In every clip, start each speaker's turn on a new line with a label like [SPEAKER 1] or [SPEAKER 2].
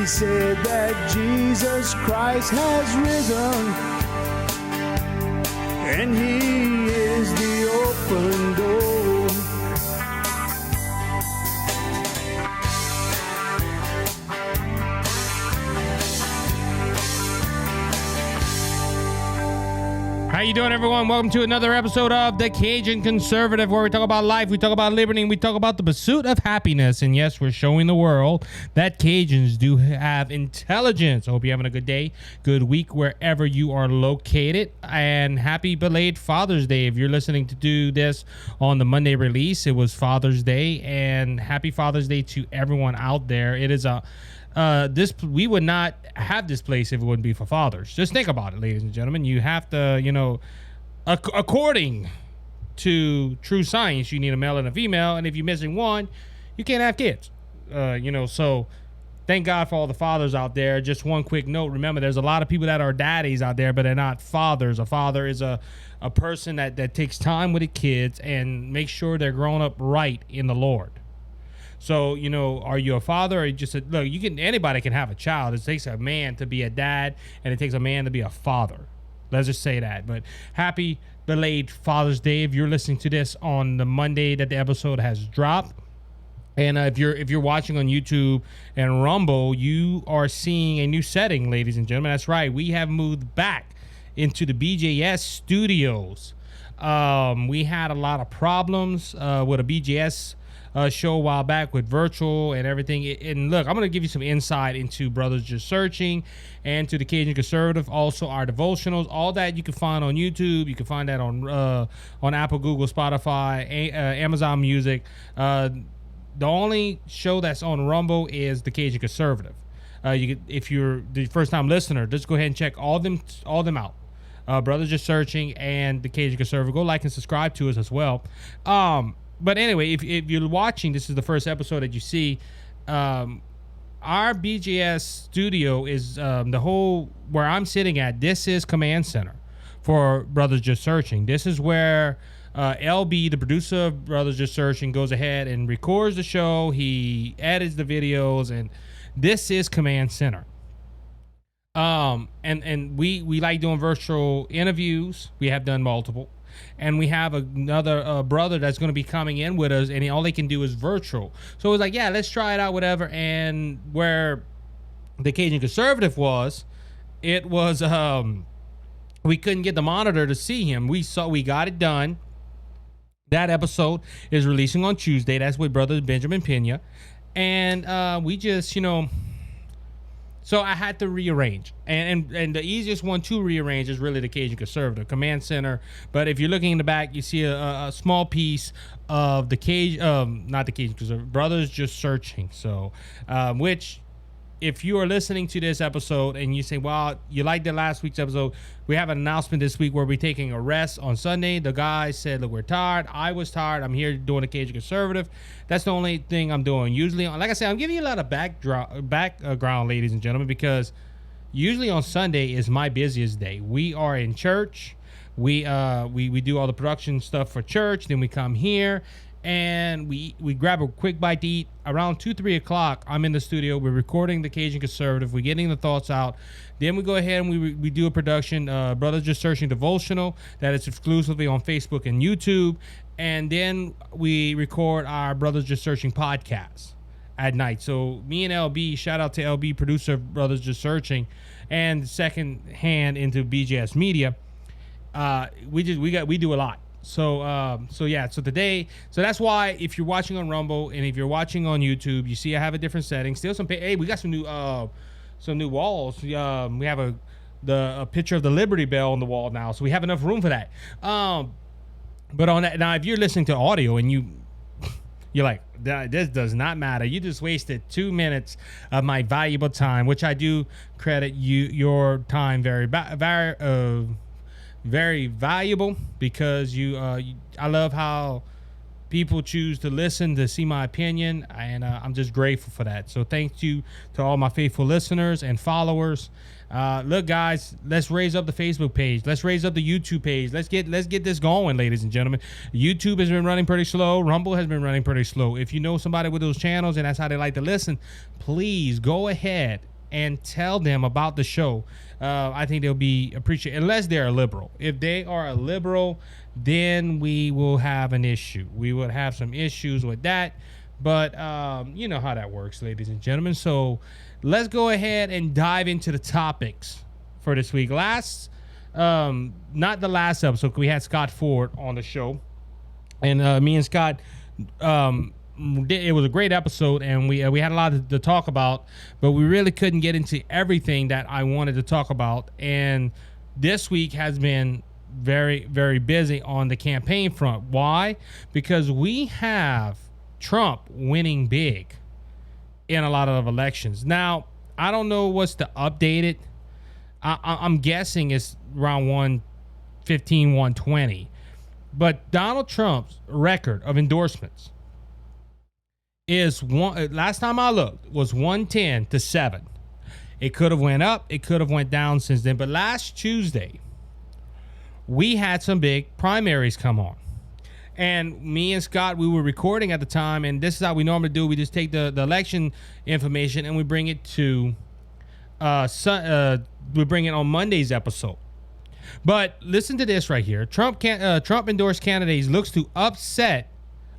[SPEAKER 1] said that Jesus Christ has risen, and he is the open door.
[SPEAKER 2] How you doing, everyone? Welcome to another episode of the Cajun Conservative, where we talk about life, we talk about liberty, and we talk about the pursuit of happiness. And yes, we're showing the world that Cajuns do have intelligence. I hope you're having a good day, good week, wherever you are located. And happy belated Father's Day. If you're listening to do this on the Monday release, it was Father's Day. And happy Father's Day to everyone out there. It is a... we would not have this place if it wouldn't be for fathers. Just think about it, ladies and gentlemen. You have to, according to true science, you need a male and a female, and if you're missing one, you can't have kids. So thank God for all the fathers out there. Just one quick note: remember, there's a lot of people that are daddies out there, but they're not fathers. A father is a person that takes time with the kids and makes sure they're grown up right in the Lord. So, are you a father or just anybody can have a child. It takes a man to be a dad, and it takes a man to be a father. Let's just say that. But happy belated Father's Day if you're listening to this on the Monday that the episode has dropped. And if you're watching on YouTube and Rumble, you are seeing a new setting, ladies and gentlemen. That's right. We have moved back into the BJS studios. We had a lot of problems with a BJS show a while back with virtual and everything. And look, I'm going to give you some insight into Brothers Just Searching and to the Cajun Conservative, also our devotionals, all that you can find on YouTube. You can find that on Apple, Google, Spotify, Amazon Music. The only show that's on Rumble is the Cajun Conservative. If you're the first time listener, just go ahead and check all them out. Brothers Just Searching and the Cajun Conservative. Go like and subscribe to us as well. But anyway, if you're watching, this is the first episode that you see. Our BJS studio is the whole where I'm sitting at. This is Command Center for Brothers Just Searching. This is where LB, the producer of Brothers Just Searching, goes ahead and records the show. He edits the videos, and this is Command Center. And we like doing virtual interviews. We have done multiple. And we have another brother that's going to be coming in with us, and all they can do is virtual. So it was like, yeah, let's try it out, whatever. And where the Cajun Conservative was, it was we couldn't get the monitor to see him. We got it done. That episode is releasing on Tuesday. That's with Brother Benjamin Pena. And we just, so I had to rearrange, and the easiest one to rearrange is really the Cajun Conservative Command Center. But if you're looking in the back, you see a small piece of the not the Cajun Conservative, Brothers Just Searching. So, which, if you are listening to this episode and you say, well, you liked the last week's episode, we have an announcement this week where we're taking a rest on Sunday. The guys said, look, we're tired. I was tired. I'm here doing the Cajun Conservative. That's the only thing I'm doing. Usually, like I said, I'm giving you a lot of background, ladies and gentlemen, because usually on Sunday is my busiest day. We are in church. We do all the production stuff for church. Then we come here. And we grab a quick bite to eat. Around 2-3 o'clock, I'm in the studio. We're recording the Cajun Conservative. We're getting the thoughts out. Then we go ahead and we do a production, Brothers Just Searching devotional, that is exclusively on Facebook and YouTube. And then we record our Brothers Just Searching podcast at night. So me and LB, shout out to LB, producer of Brothers Just Searching, and second hand into BJS Media. We do a lot. So today, that's why if you're watching on Rumble and if you're watching on YouTube, you see I have a different setting. Still hey, we got some new walls. We have a picture of the Liberty Bell on the wall now, so we have enough room for that. But on that, now if you're listening to audio and you're like, this does not matter, you just wasted 2 minutes of my valuable time, which I do credit your time very valuable, because I love how people choose to listen to see my opinion, and I'm just grateful for that. So thank you to all my faithful listeners and followers. Look, guys, let's raise up the Facebook page. Let's raise up the YouTube page. Let's get this going, ladies and gentlemen. YouTube has been running pretty slow. Rumble has been running pretty slow. If you know somebody with those channels and that's how they like to listen, please go ahead and tell them about the show. I think they'll be appreciated, unless they're a liberal. If they are a liberal, then we will have an issue. We would have some issues with that. But you know how that works, ladies and gentlemen. So let's go ahead and dive into the topics for this week. Not the last episode, we had Scott Ford on the show. And me and Scott, it was a great episode, and we had a lot to talk about, but we really couldn't get into everything that I wanted to talk about. And this week has been very, very busy on the campaign front. Why? Because we have Trump winning big in a lot of elections. Now, I don't know what's the updated. I'm guessing it's around 115, 120. But Donald Trump's record of endorsements is last time I looked was 110-7. It could have went up, it could have went down since then. But last Tuesday, we had some big primaries come on. And me and Scott, we were recording at the time, and this is how we normally do. We just take the election information and we bring it to we bring it on Monday's episode. But listen to this right here. Trump endorsed candidates looks to upseat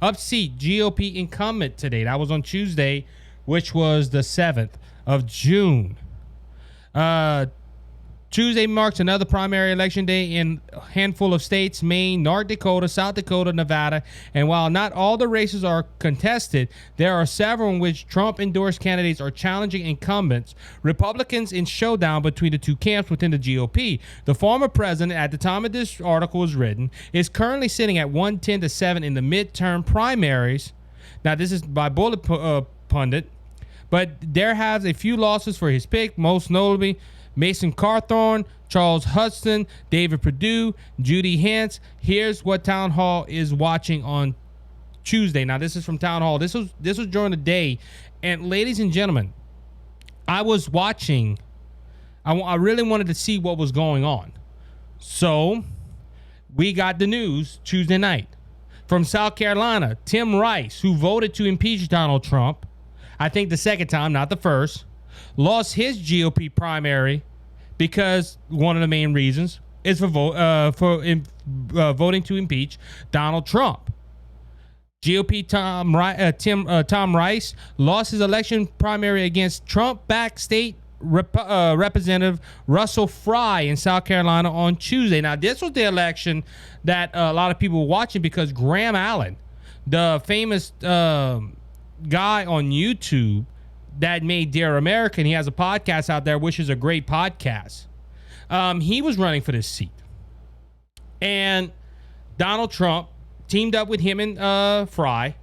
[SPEAKER 2] GOP incumbent today. That was on Tuesday, which was the 7th of June. Tuesday marks another primary election day in a handful of states: Maine, North Dakota, South Dakota, Nevada. And while not all the races are contested, there are several in which Trump-endorsed candidates are challenging incumbents, Republicans, in showdown between the two camps within the GOP. The former president, at the time of this article was written, is currently sitting at 110-7 in the midterm primaries. Now, this is by Bullet Pundit, but there has a few losses for his pick, most notably Mason Carthorne, Charles Hudson, David Perdue, Judy Hance. Here's what Town Hall is watching on Tuesday. Now, this is from Town Hall. This was during the day. And ladies and gentlemen, I was watching. I really wanted to see what was going on. So we got the news Tuesday night from South Carolina. Tim Rice, who voted to impeach Donald Trump, I think the second time, not the first, lost his GOP primary because one of the main reasons is for voting to impeach Donald Trump. GOP Tom Rice lost his election primary against Trump-backed state Representative Russell Fry in South Carolina on Tuesday. Now, this was the election that a lot of people were watching because Graham Allen, the famous guy on YouTube that made Dear American, he has a podcast out there, which is a great podcast. He was running for this seat. And Donald Trump teamed up with him and Fry.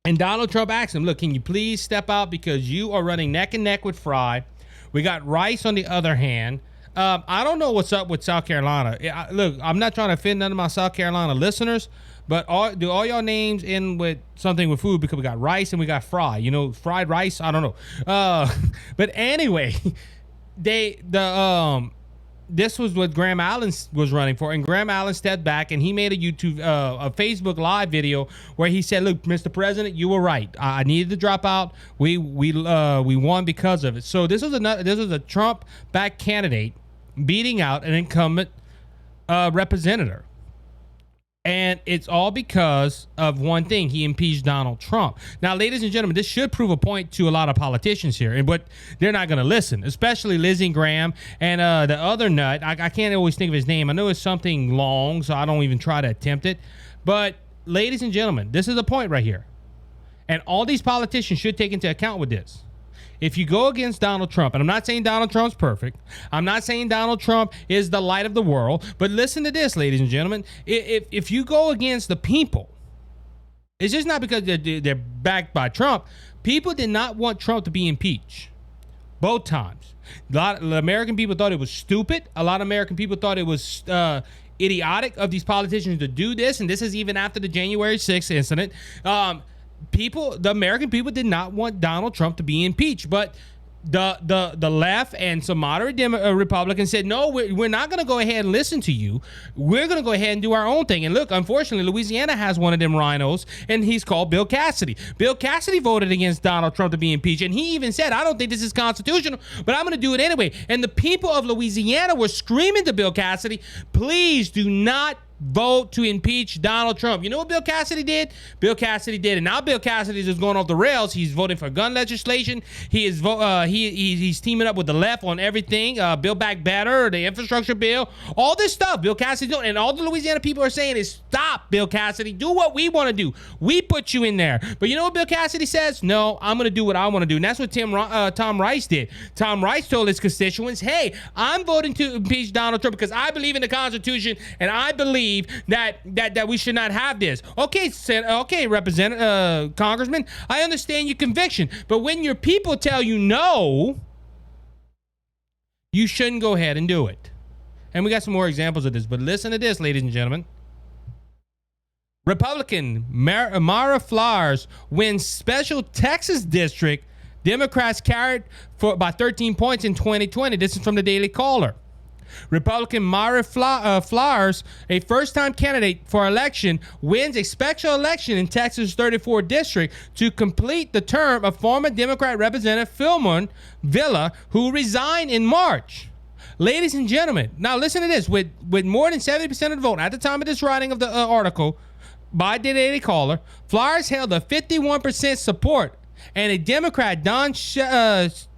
[SPEAKER 2] And Donald Trump asked him, look, can you please step out because you are running neck and neck with Fry. We got Rice on the other hand. I don't know what's up with South Carolina. Look, I'm not trying to offend none of my South Carolina listeners, but do all y'all names in with something with food? Because we got rice and we got fry. You know, fried rice. I don't know. But anyway, this was what Graham Allen was running for, and Graham Allen stepped back and he made a Facebook Live video where he said, "Look, Mr. President, you were right. I needed to drop out. We won because of it." So this was a Trump-backed candidate beating out an incumbent representative. And it's all because of one thing. He impeached Donald Trump. Now, ladies and gentlemen, this should prove a point to a lot of politicians here, but they're not going to listen, especially Lindsey Graham and the other nut. I can't always think of his name. I know it's something long, so I don't even try to attempt it. But, ladies and gentlemen, this is a point right here. And all these politicians should take into account with this. If you go against Donald Trump, and I'm not saying Donald Trump's perfect. I'm not saying Donald Trump is the light of the world. But listen to this, ladies and gentlemen. If you go against the people, it's just not because they're backed by Trump. People did not want Trump to be impeached. Both times. A lot of American people thought it was stupid. A lot of American people thought it was idiotic of these politicians to do this. And this is even after the January 6th incident. The American people did not want Donald Trump to be impeached. But the left and some moderate Republicans said, no, we're not going to go ahead and listen to you. We're going to go ahead and do our own thing. And look, unfortunately, Louisiana has one of them rhinos, and he's called Bill Cassidy. Bill Cassidy voted against Donald Trump to be impeached, and he even said, I don't think this is constitutional, but I'm going to do it anyway. And the people of Louisiana were screaming to Bill Cassidy, please do not vote to impeach Donald Trump. You know what Bill Cassidy did? Bill Cassidy did, and now Bill Cassidy is just going off the rails. He's voting for gun legislation. He is he's teaming up with the left on everything. Build Back Better, the infrastructure bill, all this stuff. Bill Cassidy doing, and all the Louisiana people are saying is, stop, Bill Cassidy. Do what we want to do. We put you in there. But you know what Bill Cassidy says? No, I'm going to do what I want to do. And that's what Tom Rice did. Tom Rice told his constituents, hey, I'm voting to impeach Donald Trump because I believe in the Constitution, and I believe that we should not have this. Okay, Representative, Congressman, I understand your conviction, but when your people tell you no, you shouldn't go ahead and do it. And we got some more examples of this, but listen to this, ladies and gentlemen. Republican Mara Flowers wins special Texas district. Democrats carried by 13 points in 2020. This is from the Daily Caller. Republican Mara Flowers, a first-time candidate for election, wins a special election in Texas' 34th district to complete the term of former Democrat Representative Philemon Villa, who resigned in March. Ladies and gentlemen, now listen to this. With more than 70% of the vote at the time of this writing of the article by the Daily Caller, Flowers held a 51% support, and a Democrat, Don Santes,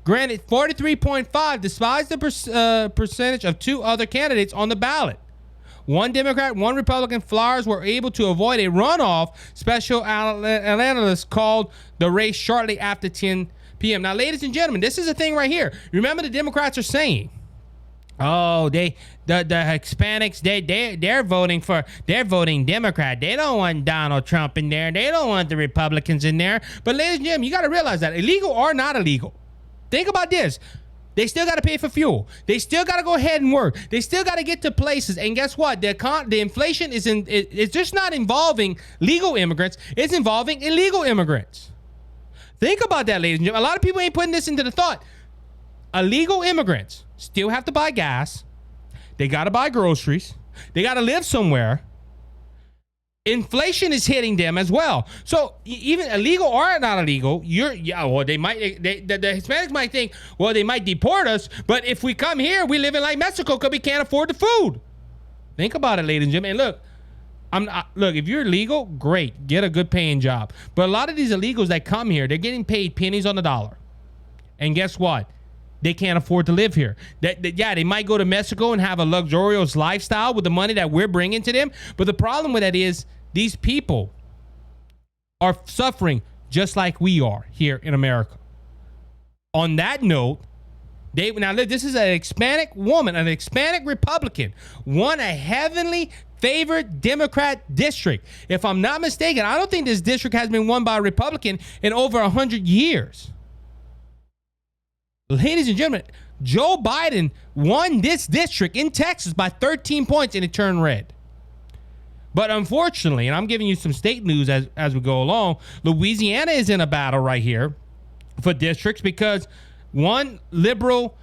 [SPEAKER 2] granted 43.5, despite the percentage of two other candidates on the ballot. One Democrat, one Republican. Flowers were able to avoid a runoff, special analysts called the race shortly after 10 p.m. Now, ladies and gentlemen, this is the thing right here. Remember, the Democrats are saying, oh, the Hispanics, they're voting Democrat. They don't want Donald Trump in there. They don't want the Republicans in there. But ladies and gentlemen, you got to realize that illegal or not illegal, think about this. They still got to pay for fuel. They still got to go ahead and work. They still got to get to places. And guess what? The inflation it's just not involving legal immigrants. It's involving illegal immigrants. Think about that, ladies and gentlemen. A lot of people ain't putting this into the thought. Illegal immigrants still have to buy gas. They got to buy groceries. They got to live somewhere. Inflation is hitting them as well. So even illegal or not illegal, the Hispanics might think, well, they might deport us, but if we come here, we live in like Mexico because we can't afford the food. Think about it, ladies and gentlemen. Look, if you're illegal, great, get a good paying job. But a lot of these illegals that come here, they're getting paid pennies on the dollar. And guess what? They can't afford to live here. They might go to Mexico and have a luxurious lifestyle with the money that we're bringing to them. But the problem with that is these people are suffering just like we are here in America. On that note, this is an Hispanic woman, an Hispanic Republican, won a heavily favored Democrat district. If I'm not mistaken, I don't think this district has been won by a Republican in over 100 years. Ladies and gentlemen, Joe Biden won this district in Texas by 13 points and it turned red. But unfortunately, and I'm giving you some state news as we go along, Louisiana is in a battle right here for districts because one liberal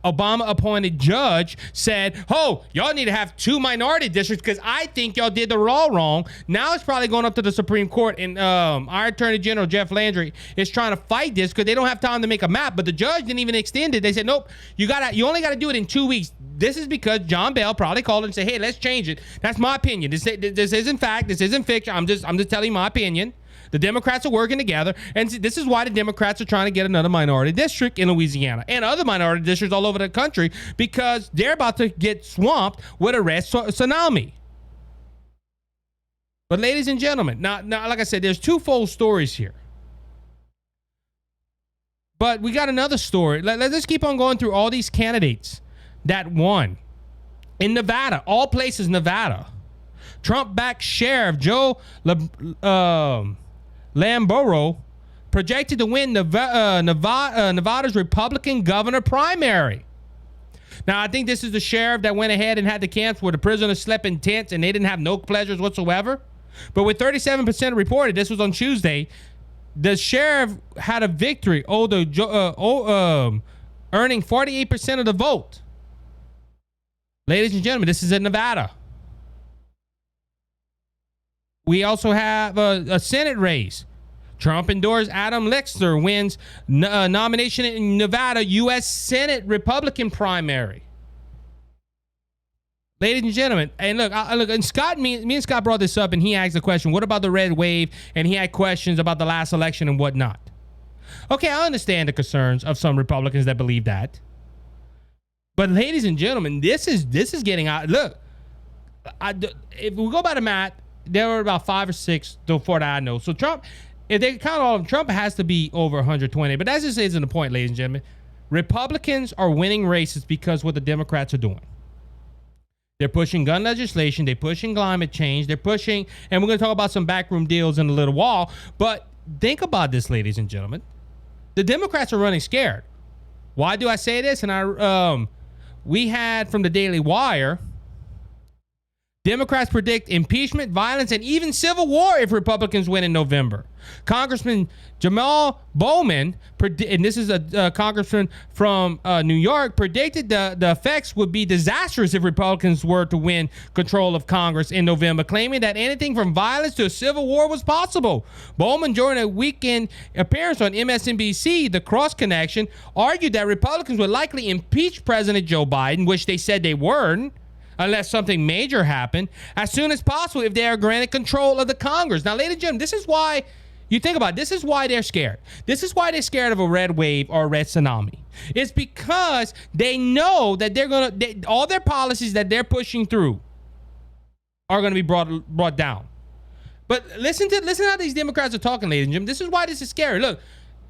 [SPEAKER 2] Obama-appointed judge said, oh, y'all need to have 2 minority districts because I think y'all did the law wrong. Now it's probably going up to the Supreme Court, and our Attorney General, Jeff Landry, is trying to fight this because they don't have time to make a map, but the judge didn't even extend it. They said, nope, you only got to do it in 2 weeks. This is because John Bell probably called and said, hey, let's change it. That's my opinion. This isn't fact. This isn't fiction. I'm just telling you my opinion. The Democrats are working together, and this is why the Democrats are trying to get another minority district in Louisiana and other minority districts all over the country because they're about to get swamped with a red tsunami. But ladies and gentlemen, now like I said, there's twofold stories here. But we got another story. Let's just keep on going through all these candidates that won. In Nevada, all places Nevada, Trump-backed Sheriff Joe Lamboro projected to win Nevada's Republican governor primary. Now, I think this is the sheriff that went ahead and had the camps where the prisoners slept in tents and they didn't have no pleasures whatsoever. But with 37% reported, this was on Tuesday, the sheriff had a victory, earning 48% of the vote. Ladies and gentlemen, this is in Nevada. We also have a Senate race. Trump endorsed Adam Lexner wins nomination in Nevada U.S. Senate Republican primary. Ladies and gentlemen, and look, and Scott, me and Scott brought this up, and he asked the question, what about the red wave? And he had questions about the last election and whatnot. Okay, I understand the concerns of some Republicans that believe that. But ladies and gentlemen, this is getting out. Look, if we go by the math, there were about 5 or 6 before that I know. So Trump, if they count all of them, Trump has to be over 120. But that just isn't the point, ladies and gentlemen. Republicans are winning races because what the Democrats are doing. They're pushing gun legislation. They're pushing climate change. They're pushing, and we're going to talk about some backroom deals in a little while. But think about this, ladies and gentlemen. The Democrats are running scared. Why do I say this? And we had from the Daily Wire, Democrats predict impeachment, violence, and even civil war if Republicans win in November. Congressman Jamal Bowman, and this is a congressman from New York, predicted the effects would be disastrous if Republicans were to win control of Congress in November, claiming that anything from violence to a civil war was possible. Bowman, during a weekend appearance on MSNBC, The Cross Connection, argued that Republicans would likely impeach President Joe Biden, which they said they weren't, unless something major happened, as soon as possible if they are granted control of the Congress. Now, ladies and gentlemen, this is why you think about it. This is why they're scared. This is why they're scared of a red wave or a red tsunami. It's because they know that all their policies that they're pushing through are going to be brought down. But listen how these Democrats are talking, ladies and gentlemen. This is why this is scary. Look,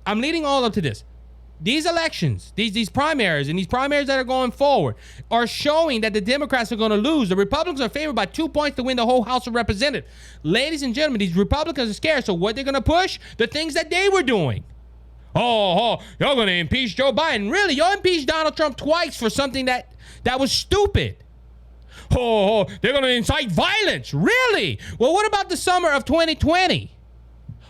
[SPEAKER 2] I'm leading all up to this. These elections, these primaries, and these primaries that are going forward are showing that the Democrats are going to lose. The Republicans are favored by 2 points to win the whole House of Representatives. Ladies and gentlemen, these Republicans are scared. So what they're going to push? The things that they were doing. Y'all going to impeach Joe Biden. Really? Y'all impeached Donald Trump twice for something that was stupid. They're going to incite violence. Really? Well, what about the summer of 2020?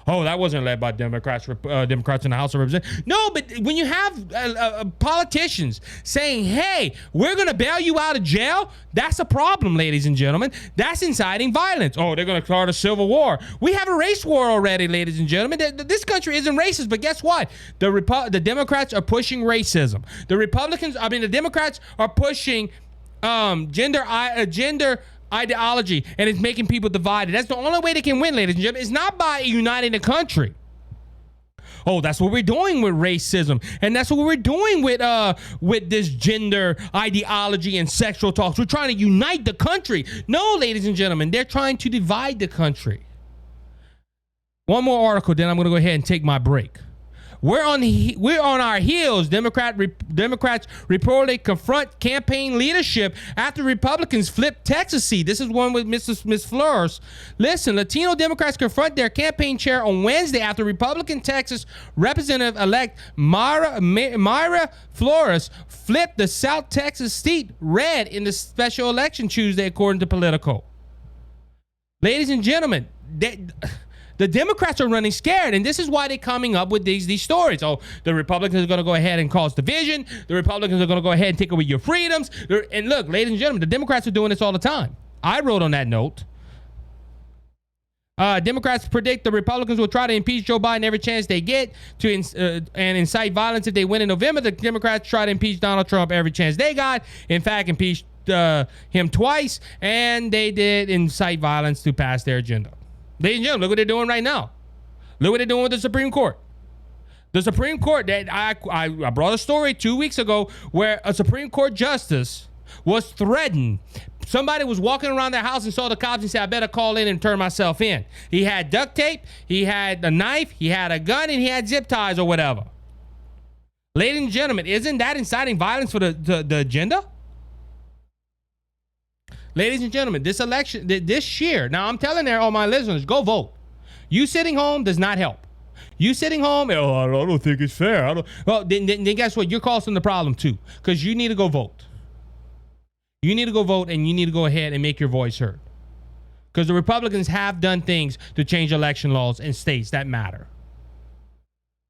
[SPEAKER 2] That wasn't led by Democrats in the House of Representatives. No, but when you have politicians saying, hey, we're going to bail you out of jail, that's a problem, ladies and gentlemen. That's inciting violence. They're going to start a civil war. We have a race war already, ladies and gentlemen. This country isn't racist, but guess what? The Democrats are pushing racism. The Democrats are pushing gender ideology, and it's making people divided. That's the only way they can win, ladies and gentlemen. It's not by uniting the country. That's what we're doing with racism, and that's what we're doing with this gender ideology and sexual talks. We're trying to unite the country. No, ladies and gentlemen, they're trying to divide the country. One more article, then I'm going to go ahead and take my break. We're on our heels. Democrats reportedly confront campaign leadership after Republicans flip Texas seat. This is one with Miss Flores. Listen, Latino Democrats confront their campaign chair on Wednesday after Republican Texas Representative-elect Mayra Flores flipped the South Texas seat red in the special election Tuesday, according to Politico. Ladies and gentlemen, the Democrats are running scared, and this is why they're coming up with these stories. The Republicans are going to go ahead and cause division. The Republicans are going to go ahead and take away your freedoms. And look, ladies and gentlemen, the Democrats are doing this all the time. I wrote on that note. Democrats predict the Republicans will try to impeach Joe Biden every chance they get and incite violence if they win in November. The Democrats try to impeach Donald Trump every chance they got. In fact, impeached him twice, and they did incite violence to pass their agenda. Ladies and gentlemen, look what they're doing right now. Look what they're doing with the Supreme Court. The Supreme Court, that I brought a story 2 weeks ago where a Supreme Court justice was threatened. Somebody was walking around their house and saw the cops and said, I better call in and turn myself in. He had duct tape, he had a knife, he had a gun, and he had zip ties or whatever. Ladies and gentlemen, isn't that inciting violence for the agenda? Ladies and gentlemen, this election, this year, now I'm telling all my listeners, go vote. You sitting home does not help. You sitting home, I don't think it's fair. Then guess what? You're causing the problem too, because you need to go vote. You need to go vote, and you need to go ahead and make your voice heard. Because the Republicans have done things to change election laws in states that matter.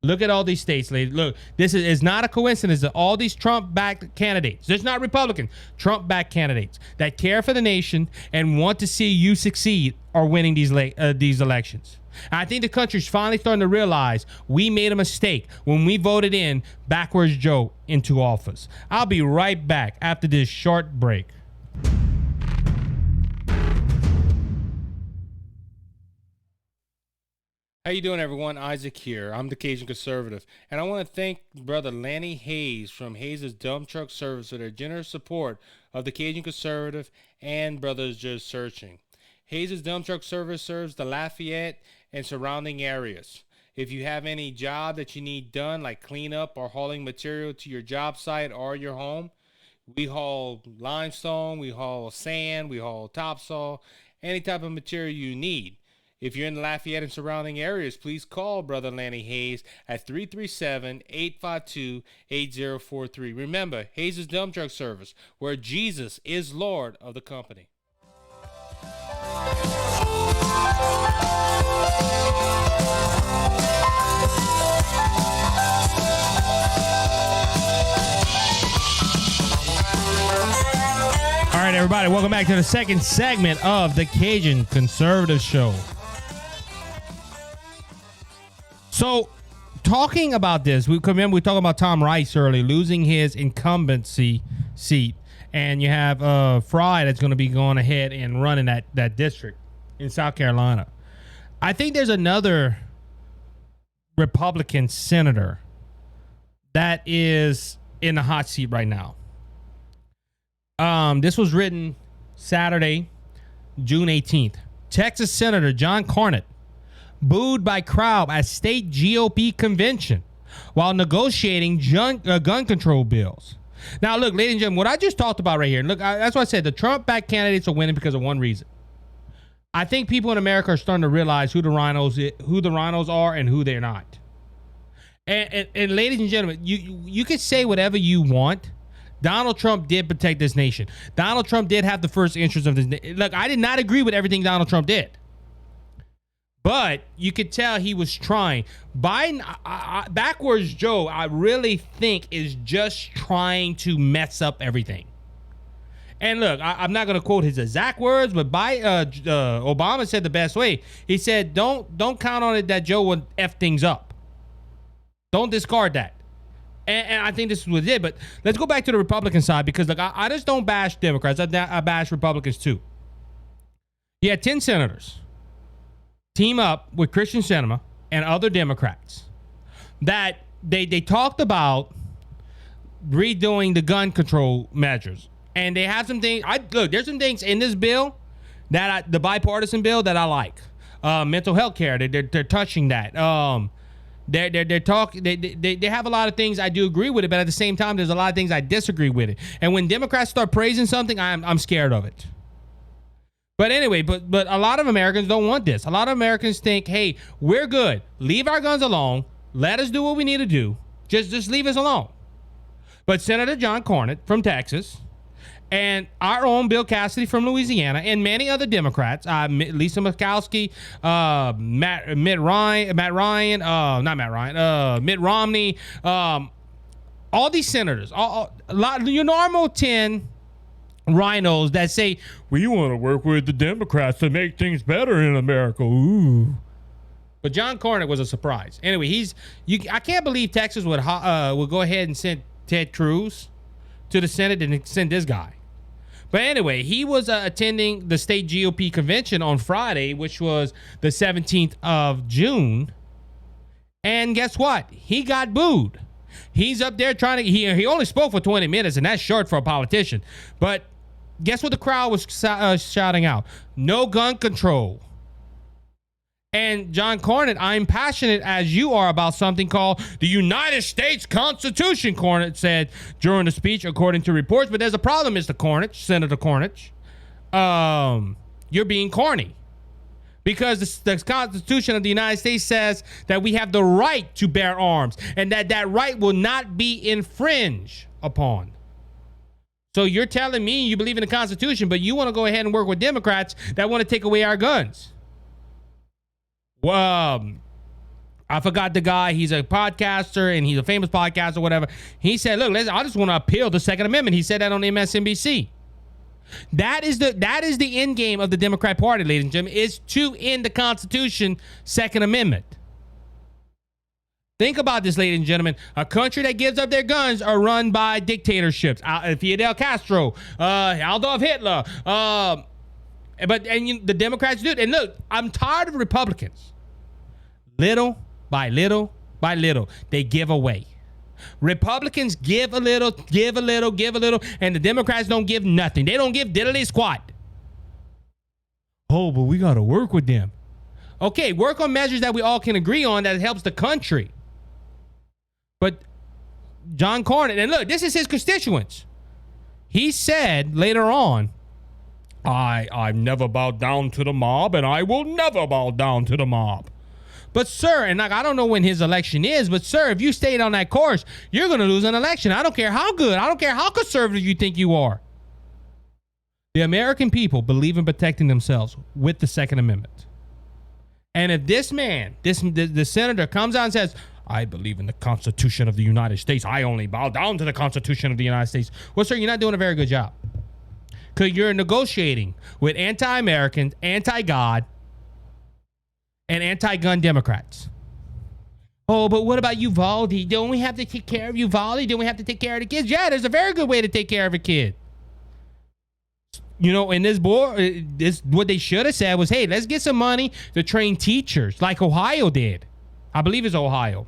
[SPEAKER 2] Look at all these states, ladies. Look, this is not a coincidence that all these Trump-backed candidates, there's not Republican, Trump-backed candidates that care for the nation and want to see you succeed are winning these elections. And I think the country's finally starting to realize we made a mistake when we voted in Backwards Joe into office. I'll be right back after this short break. How you doing, everyone? Isaac here. I'm the Cajun Conservative, and I want to thank Brother Lanny Hayes from Hayes' Dump Truck Service for their generous support of the Cajun Conservative and Brothers Just Searching. Hayes' Dump Truck Service serves the Lafayette and surrounding areas. If you have any job that you need done, like cleanup or hauling material to your job site or your home, we haul limestone, we haul sand, we haul topsoil, any type of material you need. If you're in the Lafayette and surrounding areas, please call Brother Lanny Hayes at 337-852-8043. Remember, Hayes' Dump Truck Service, where Jesus is Lord of the company. All right, everybody, welcome back to the second segment of the Cajun Conservative Show. So, talking about this, we talking about Tom Rice early losing his incumbency seat, and you have Fry that's going to be going ahead and running that district in South Carolina. I think there's another Republican senator that is in the hot seat right now. This was written Saturday, June 18th. Texas Senator John Cornyn booed by crowd at state GOP convention while negotiating gun control bills. Now, look, ladies and gentlemen, what I just talked about right here, look, that's what I said. The Trump-backed candidates are winning because of one reason. I think people in America are starting to realize who the rhinos are and who they're not. And ladies and gentlemen, you can say whatever you want. Donald Trump did protect this nation. Donald Trump did have the first interest of this. Look, I did not agree with everything Donald Trump did. But you could tell he was trying. Biden, Backwards Joe, I really think is just trying to mess up everything. And look, I'm not going to quote his exact words, but Obama said the best way. He said, don't count on it that Joe would F things up. Don't discard that. And I think this is what it did. But let's go back to the Republican side, because look, I just don't bash Democrats. I bash Republicans too. You had 10 senators team up with Christian Sinema and other Democrats that they talked about redoing the gun control measures. And they have some things. There's some things in this bill the bipartisan bill that I like. Mental health care, they're touching that. They're talking. They have a lot of things I do agree with it, but at the same time, there's a lot of things I disagree with it. And when Democrats start praising something, I'm scared of it. But anyway, but a lot of Americans don't want this. A lot of Americans think, hey, we're good. Leave our guns alone. Let us do what we need to do. Just leave us alone. But Senator John Cornyn from Texas, and our own Bill Cassidy from Louisiana, and many other Democrats, Lisa Murkowski, Mitt Romney, all these senators, your normal 10 rhinos that say, we want to work with the Democrats to make things better in America. Ooh. But John Cornyn was a surprise. Anyway, I can't believe Texas would go ahead and send Ted Cruz to the Senate and send this guy. But anyway, he was attending the state GOP convention on Friday, which was the 17th of June. And guess what? He got booed. He's up there trying to, he only spoke for 20 minutes, and that's short for a politician. But guess what the crowd was shouting out? No gun control. And John Cornyn, I'm passionate as you are about something called the United States Constitution, Cornyn said during the speech, according to reports. But there's a problem, Mr. Cornyn, Senator Cornyn. You're being corny. Because the Constitution of the United States says that we have the right to bear arms, and that right will not be infringed upon. So you're telling me you believe in the Constitution, but you want to go ahead and work with Democrats that want to take away our guns. Well, I forgot the guy. He's a podcaster and he's a famous podcaster or whatever. He said, look, I just want to appeal the Second Amendment. He said that on MSNBC. That is the end game of the Democrat Party, ladies and gentlemen, is to end the Constitution, Second Amendment. Think about this, ladies and gentlemen. A country that gives up their guns are run by dictatorships. Fidel Castro, Adolf Hitler. The Democrats do it. And look, I'm tired of Republicans. Little by little by little, they give away. Republicans give a little, and the Democrats don't give nothing. They don't give diddly squat. Oh, but we got to work with them. Okay, work on measures that we all can agree on that helps the country. But John Cornyn, and look, this is his constituents. He said later on, I've never bowed down to the mob, and I will never bow down to the mob. But sir, and like I don't know when his election is, but sir, if you stayed on that course, you're going to lose an election. I don't care how good, I don't care how conservative you think you are. The American people believe in protecting themselves with the Second Amendment. And if this man, the senator comes out and says, I believe in the Constitution of the United States, I only bow down to the Constitution of the United States. Well, sir, you're not doing a very good job. Because you're negotiating with anti-Americans, anti-God, and anti-gun Democrats. Oh, but what about Uvalde? Don't we have to take care of Uvalde? Don't we have to take care of the kids? Yeah, there's a very good way to take care of a kid. You know, in this board, what they should have said was, hey, let's get some money to train teachers like Ohio did. I believe it's Ohio.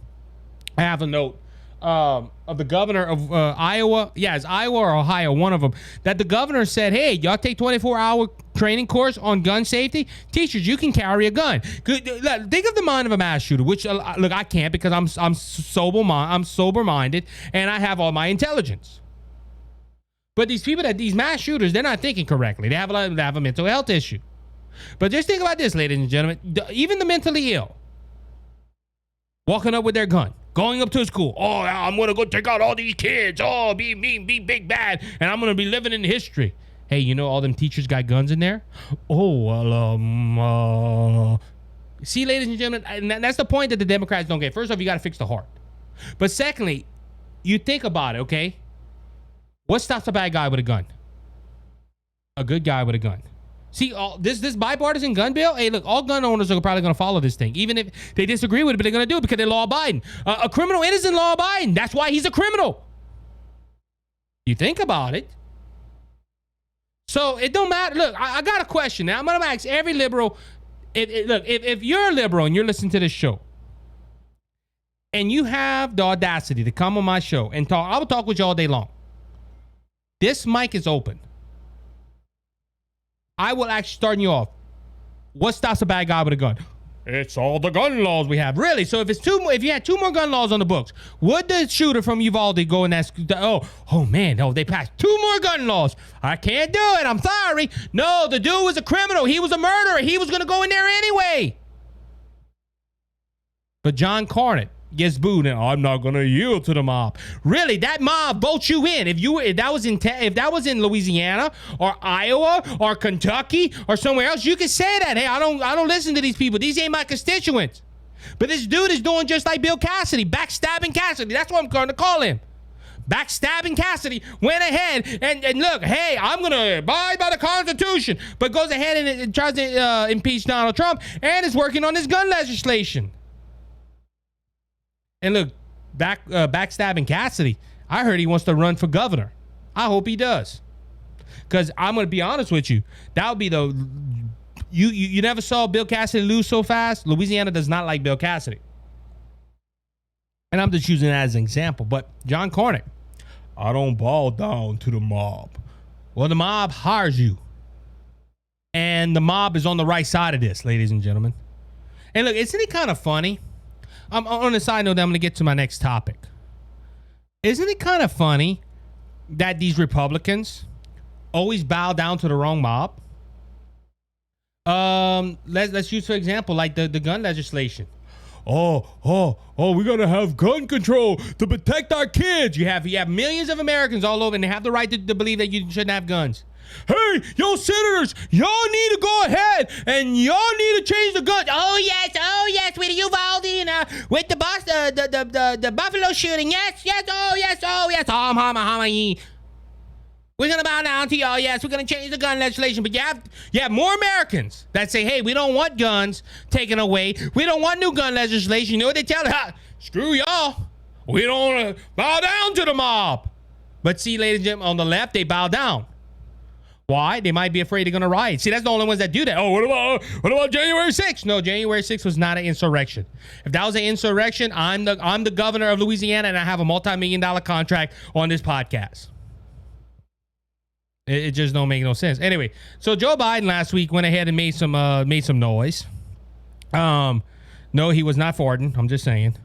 [SPEAKER 2] I have a note of the governor of Iowa. Yeah, it's Iowa or Ohio, one of them. That the governor said, hey, y'all take 24-hour training course on gun safety. Teachers, you can carry a gun. Think of the mind of a mass shooter, which, look, I can't because I'm sober-minded and I have all my intelligence. But these people, these mass shooters, they're not thinking correctly. They have a mental health issue. But just think about this, ladies and gentlemen. Even the mentally ill, walking up with their gun, going up to a school. Oh, I'm going to go take out all these kids. Oh, be big bad. And I'm going to be living in history. Hey, you know all them teachers got guns in there? Oh, well, see, ladies and gentlemen, and that's the point that the Democrats don't get. First off, you got to fix the heart. But secondly, you think about it, okay? What stops a bad guy with a gun? A good guy with a gun. See, this bipartisan gun bill, hey, look, all gun owners are probably going to follow this thing. Even if they disagree with it, but they're going to do it because they're law-abiding. A criminal isn't law-abiding. That's why he's a criminal. You think about it. So it don't matter. Look, I got a question. Now, I'm going to ask every liberal. If you're a liberal and you're listening to this show, and you have the audacity to come on my show and talk, I will talk with you all day long. This mic is open. I will actually start you off. What stops a bad guy with a gun? It's all the gun laws we have. Really? So if you had 2 more gun laws on the books, would the shooter from Uvalde go and ask, they passed 2 more gun laws. I can't do it. I'm sorry. No, the dude was a criminal. He was a murderer. He was going to go in there anyway. But John Cornyn gets booed, and I'm not going to yield to the mob. Really, that mob votes you in. If that was in Louisiana or Iowa or Kentucky or somewhere else, you could say that. Hey, I don't listen to these people. These ain't my constituents. But this dude is doing just like Bill Cassidy, backstabbing Cassidy. That's what I'm going to call him. Backstabbing Cassidy went ahead and look, hey, I'm going to abide by the Constitution, but goes ahead and tries to impeach Donald Trump and is working on his gun legislation. And look, backstabbing Cassidy, I heard he wants to run for governor. I hope he does. Because I'm going to be honest with you. That would be you never saw Bill Cassidy lose so fast. Louisiana does not like Bill Cassidy. And I'm just using that as an example. But John Cornyn, I don't bow down to the mob. Well, the mob hires you. And the mob is on the right side of this, ladies and gentlemen. And look, isn't it kind of funny? On a side note, I'm going to get to my next topic. Isn't it kind of funny that these Republicans always bow down to the wrong mob? Let's use, for example, like the gun legislation. Oh, we're going to have gun control to protect our kids. You have millions of Americans all over, and they have the right to believe that you shouldn't have guns. Hey, yo, senators, y'all need to go ahead and y'all need to change the gun. Oh yes, with Uvalde and with the the Buffalo shooting. Yes, oh yes. We're gonna bow down to y'all. Yes, we're gonna change the gun legislation. But you have more Americans that say, hey, we don't want guns taken away. We don't want new gun legislation. You know what they tell them? Screw y'all. We don't bow down to the mob. But see, ladies and gentlemen, on the left, they bow down. Why? They might be afraid they're gonna riot. See, that's the only ones that do that. Oh, what about January 6th? No, January 6th was not an insurrection. If that was an insurrection, I'm the governor of Louisiana, and I have a multi-million-dollar contract on this podcast. It just don't make no sense. Anyway, so Joe Biden last week went ahead and made some noise. No, he was not farting. I'm just saying.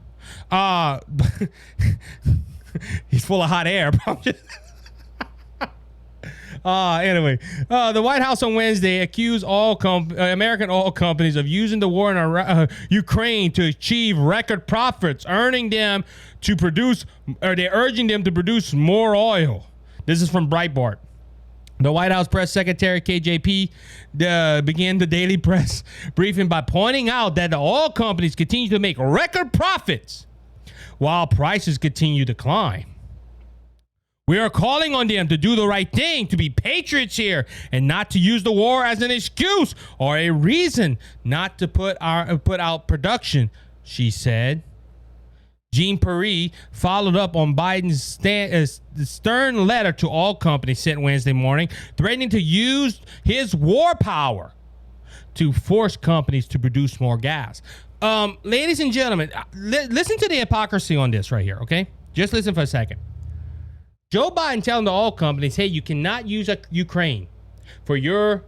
[SPEAKER 2] He's full of hot air. Anyway, the White House on Wednesday accused American oil companies of using the war in Ukraine to achieve record profits, urging them to produce more oil. This is from Breitbart. The White House press secretary, KJP, began the daily press briefing by pointing out that the oil companies continue to make record profits while prices continue to climb. We are calling on them to do the right thing, to be patriots here, and not to use the war as an excuse or a reason not to put out production, she said. Jean Pierre followed up on Biden's stern letter to all companies sent Wednesday morning, threatening to use his war power to force companies to produce more gas. Ladies and gentlemen, listen to the hypocrisy on this right here, okay? Just listen for a second. Joe Biden telling the oil companies, hey, you cannot use Ukraine for your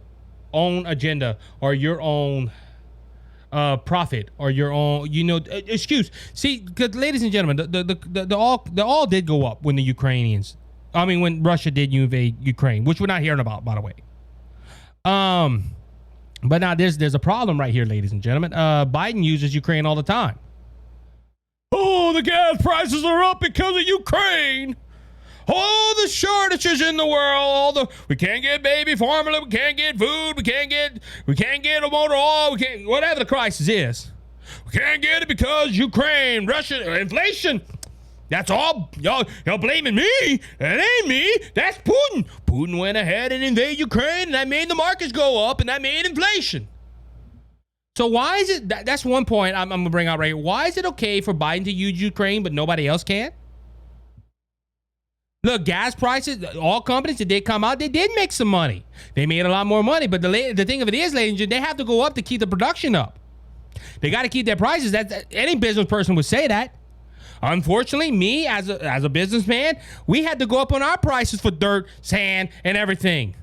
[SPEAKER 2] own agenda or your own profit or your own, excuse. See, because ladies and gentlemen, the oil did go up when when Russia did invade Ukraine, which we're not hearing about, by the way. But now there's a problem right here, ladies and gentlemen. Biden uses Ukraine all the time. Oh, the gas prices are up because of Ukraine. All the shortages in the world. We can't get baby formula. We can't get food. We can't get a motor oil. We can't, whatever the crisis is. We can't get it because Ukraine, Russia, inflation. That's all. Y'all blaming me. It ain't me. That's Putin. Putin went ahead and invaded Ukraine, and that made the markets go up, and that made inflation. So why is it, that's one point I'm going to bring out right here. Why is it okay for Biden to use Ukraine, but nobody else can? Look, gas prices, all companies that did come out, they did make some money. They made a lot more money, but the thing of it is, ladies and gentlemen, they have to go up to keep the production up. They got to keep their prices. Any business person would say that. Unfortunately, me as a businessman, we had to go up on our prices for dirt, sand, and everything.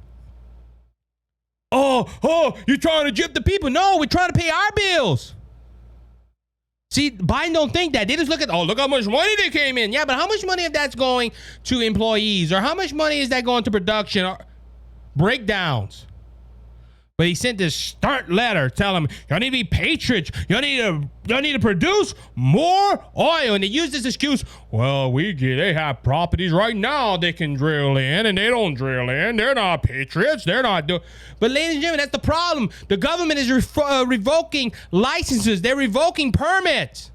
[SPEAKER 2] Oh, you're trying to gyp the people. No, we're trying to pay our bills. See, Biden don't think that. They just look how much money they came in. Yeah, but how much money of that's going to employees? Or how much money is that going to production or breakdowns? But he sent this start letter telling them, y'all need to be patriots. Y'all need to produce more oil. And they use this excuse, well, they have properties right now they can drill in, and they don't drill in. They're not patriots. They're not doing. But ladies and gentlemen, that's the problem. The government is revoking licenses. They're revoking permits.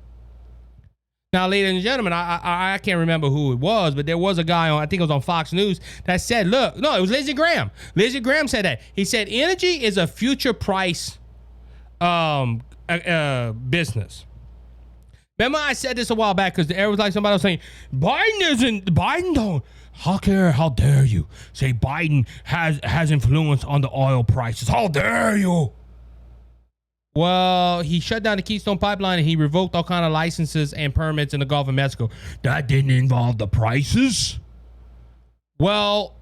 [SPEAKER 2] Now, ladies and gentlemen, I can't remember who it was, but there was a guy I think it was on Fox News that said, look, no, it was Lindsey Graham. Lindsey Graham said that. He said, energy is a future price business. Remember I said this a while back because there was like somebody was saying, how dare you say Biden has influence on the oil prices? How dare you? Well, he shut down the Keystone Pipeline and he revoked all kind of licenses and permits in the Gulf of Mexico. That didn't involve the prices. Well,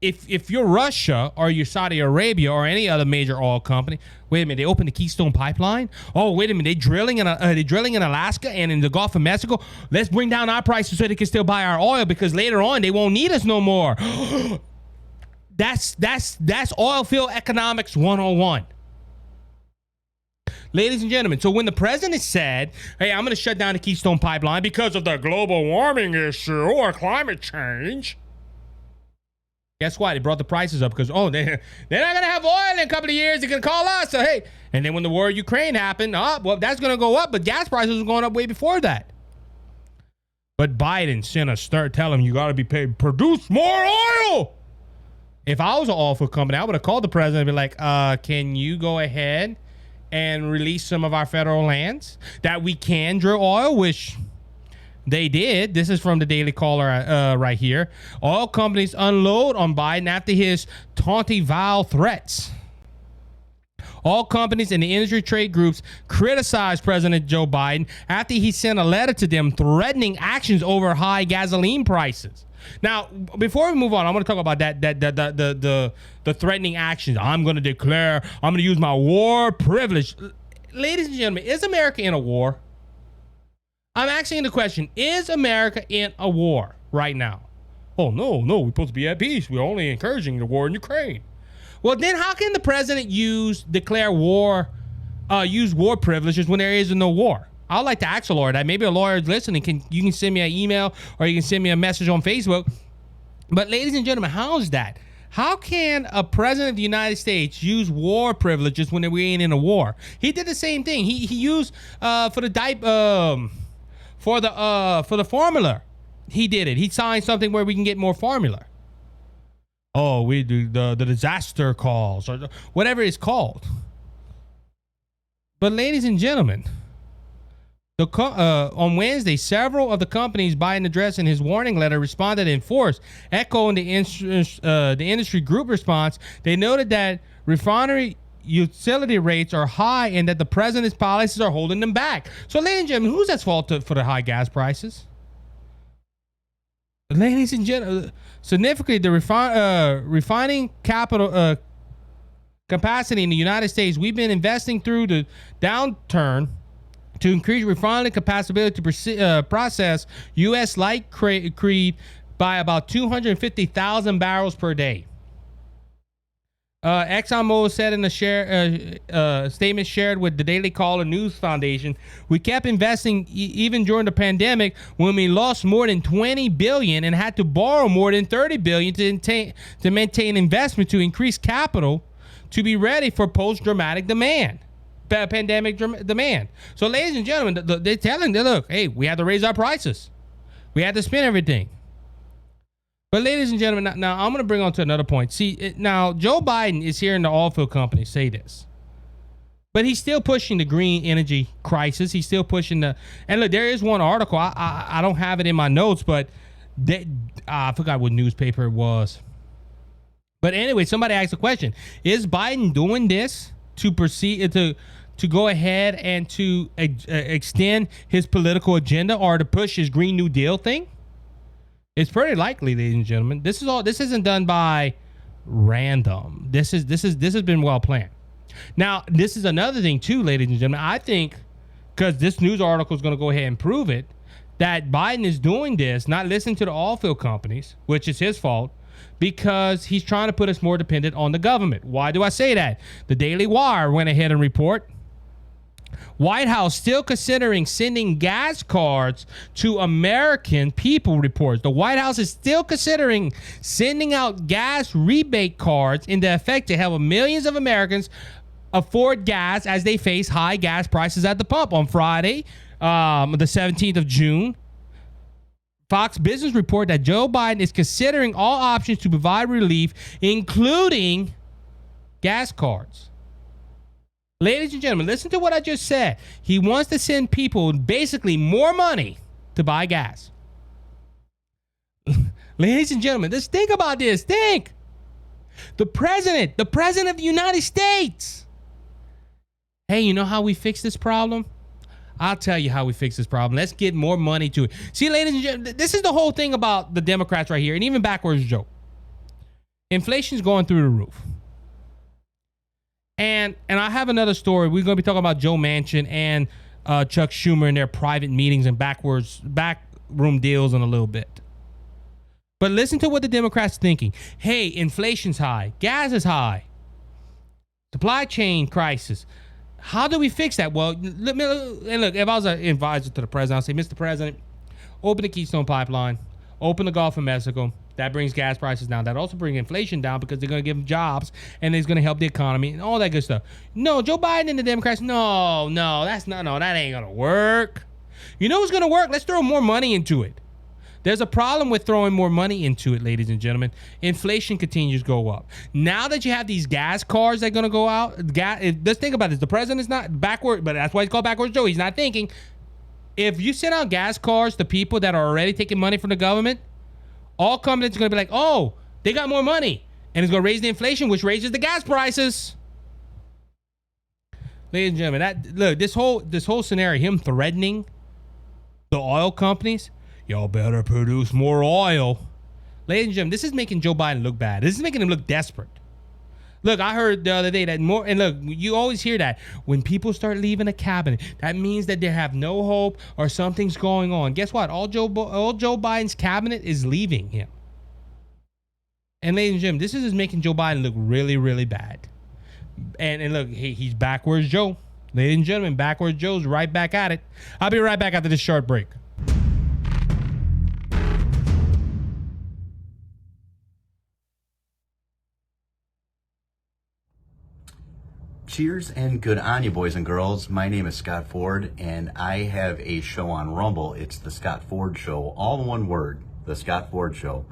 [SPEAKER 2] if you're Russia or you're Saudi Arabia or any other major oil company, wait a minute, they opened the Keystone Pipeline? Oh, wait a minute, they're drilling in Alaska and in the Gulf of Mexico? Let's bring down our prices so they can still buy our oil because later on they won't need us no more. That's oil field economics 101. Ladies and gentlemen, so when the president said, hey, I'm going to shut down the Keystone Pipeline because of the global warming issue or climate change, Guess what? It brought the prices up because, they're not going to have oil in a couple of years. They're going to call us. So, hey. And then when the war in Ukraine happened, that's going to go up. But gas prices were going up way before that. But Biden sent us start telling him you got to be paid, produce more oil. If I was an oil field company, I would have called the president and be like, can you go ahead and release some of our federal lands that we can drill oil, which they did. This is from the Daily Caller right here. Oil companies unload on Biden after his taunting vile threats. All companies and the industry trade groups criticized President Joe Biden after he sent a letter to them threatening actions over high gasoline prices. Now, before we move on, I'm going to talk about the threatening actions. I'm going to use my war privilege. Ladies and gentlemen, is America in a war? I'm asking the question, is America in a war right now? Oh, no, we're supposed to be at peace. We're only encouraging the war in Ukraine. Well, then how can the president use war privileges when there is no war? I'd like to ask a lawyer that. Maybe a lawyer is listening. You can send me an email or you can send me a message on Facebook. But ladies and gentlemen, how is that? How can a president of the United States use war privileges when we ain't in a war? He did the same thing. He used for the formula. He did it. He signed something where we can get more formula. Oh, we do the disaster calls or whatever it's called. But ladies and gentlemen, on Wednesday, several of the companies Biden addressed in his warning letter responded in force, echoing the industry group response. They noted that refinery utility rates are high and that the president's policies are holding them back. So, ladies and gentlemen, who's at fault for the high gas prices? Ladies and gentlemen, significantly, the refining capital capacity in the United States, we've been investing through the downturn to increase refining capacity to process U.S. light crude by about 250,000 barrels per day. ExxonMobil said in a statement shared with the Daily Caller News Foundation, we kept investing even during the pandemic when we lost more than $20 billion and had to borrow more than $30 billion to maintain investment to increase capital to be ready for post-pandemic demand. So, ladies and gentlemen, they're telling them, look, hey, we had to raise our prices. We had to spend everything. But ladies and gentlemen, now I'm going to bring on to another point. See, now Joe Biden is hearing the oil field companies say this. But he's still pushing the green energy crisis. He's still pushing and look, there is one article. I don't have it in my notes, but I forgot what newspaper it was. But anyway, somebody asked a question. Is Biden doing this to proceed to go ahead and to extend his political agenda or to push his Green New Deal thing? It's pretty likely, ladies and gentlemen. This isn't done by random. This has been well planned. Now, this is another thing too, ladies and gentlemen. I think, because this news article is going to go ahead and prove it, that Biden is doing this, not listening to the oil field companies, which is his fault, because he's trying to put us more dependent on the government. Why do I say that? The Daily Wire went ahead and report White House still considering sending gas cards to American people, reports. The White House is still considering sending out gas rebate cards in the effect to help millions of Americans afford gas as they face high gas prices at the pump. On Friday, the 17th of June, Fox Business report that Joe Biden is considering all options to provide relief, including gas cards. Ladies and gentlemen, listen to what I just said. He wants to send people basically more money to buy gas. Ladies and gentlemen, just think about this. Think. The president of the United States. Hey, you know how we fix this problem? I'll tell you how we fix this problem. Let's get more money to it. See, ladies and gentlemen, this is the whole thing about the Democrats right here, and even backwards Joe. Inflation's going through the roof. And I have another story. We're going to be talking about Joe Manchin and Chuck Schumer in their private meetings and backroom deals in a little bit. But listen to what the Democrats are thinking. Hey, inflation's high. Gas is high. Supply chain crisis. How do we fix that? Well, look, if I was an advisor to the president, I'd say, Mr. President, open the Keystone Pipeline, open the Gulf of Mexico, That brings gas prices down. That also brings inflation down because they're going to give them jobs and it's going to help the economy and all that good stuff. No, Joe Biden and the Democrats, that ain't going to work. You know what's going to work? Let's throw more money into it. There's a problem with throwing more money into it, ladies and gentlemen. Inflation continues to go up. Now that you have these gas cars that are going to go out, let's think about this. The president's not backward, but that's why he's called backwards Joe. He's not thinking. If you send out gas cars to people that are already taking money from the government, all companies are going to be like, oh, they got more money. And it's going to raise the inflation, which raises the gas prices. Ladies and gentlemen, this whole scenario, him threatening the oil companies, y'all better produce more oil. Ladies and gentlemen, this is making Joe Biden look bad. This is making him look desperate. Look, I heard the other day that more, and look, you always hear that when people start leaving a cabinet, that means that they have no hope or something's going on. Guess what? All Joe Biden's cabinet is leaving him. And ladies and gentlemen, this is making Joe Biden look really, really bad. And look, he's backwards Joe. Ladies and gentlemen, backwards Joe's right back at it. I'll be right back after this short break.
[SPEAKER 3] Cheers and good on you, boys and girls. My name is Scott Ford, and I have a show on Rumble. It's the Scott Ford Show, all in one word, the Scott Ford Show,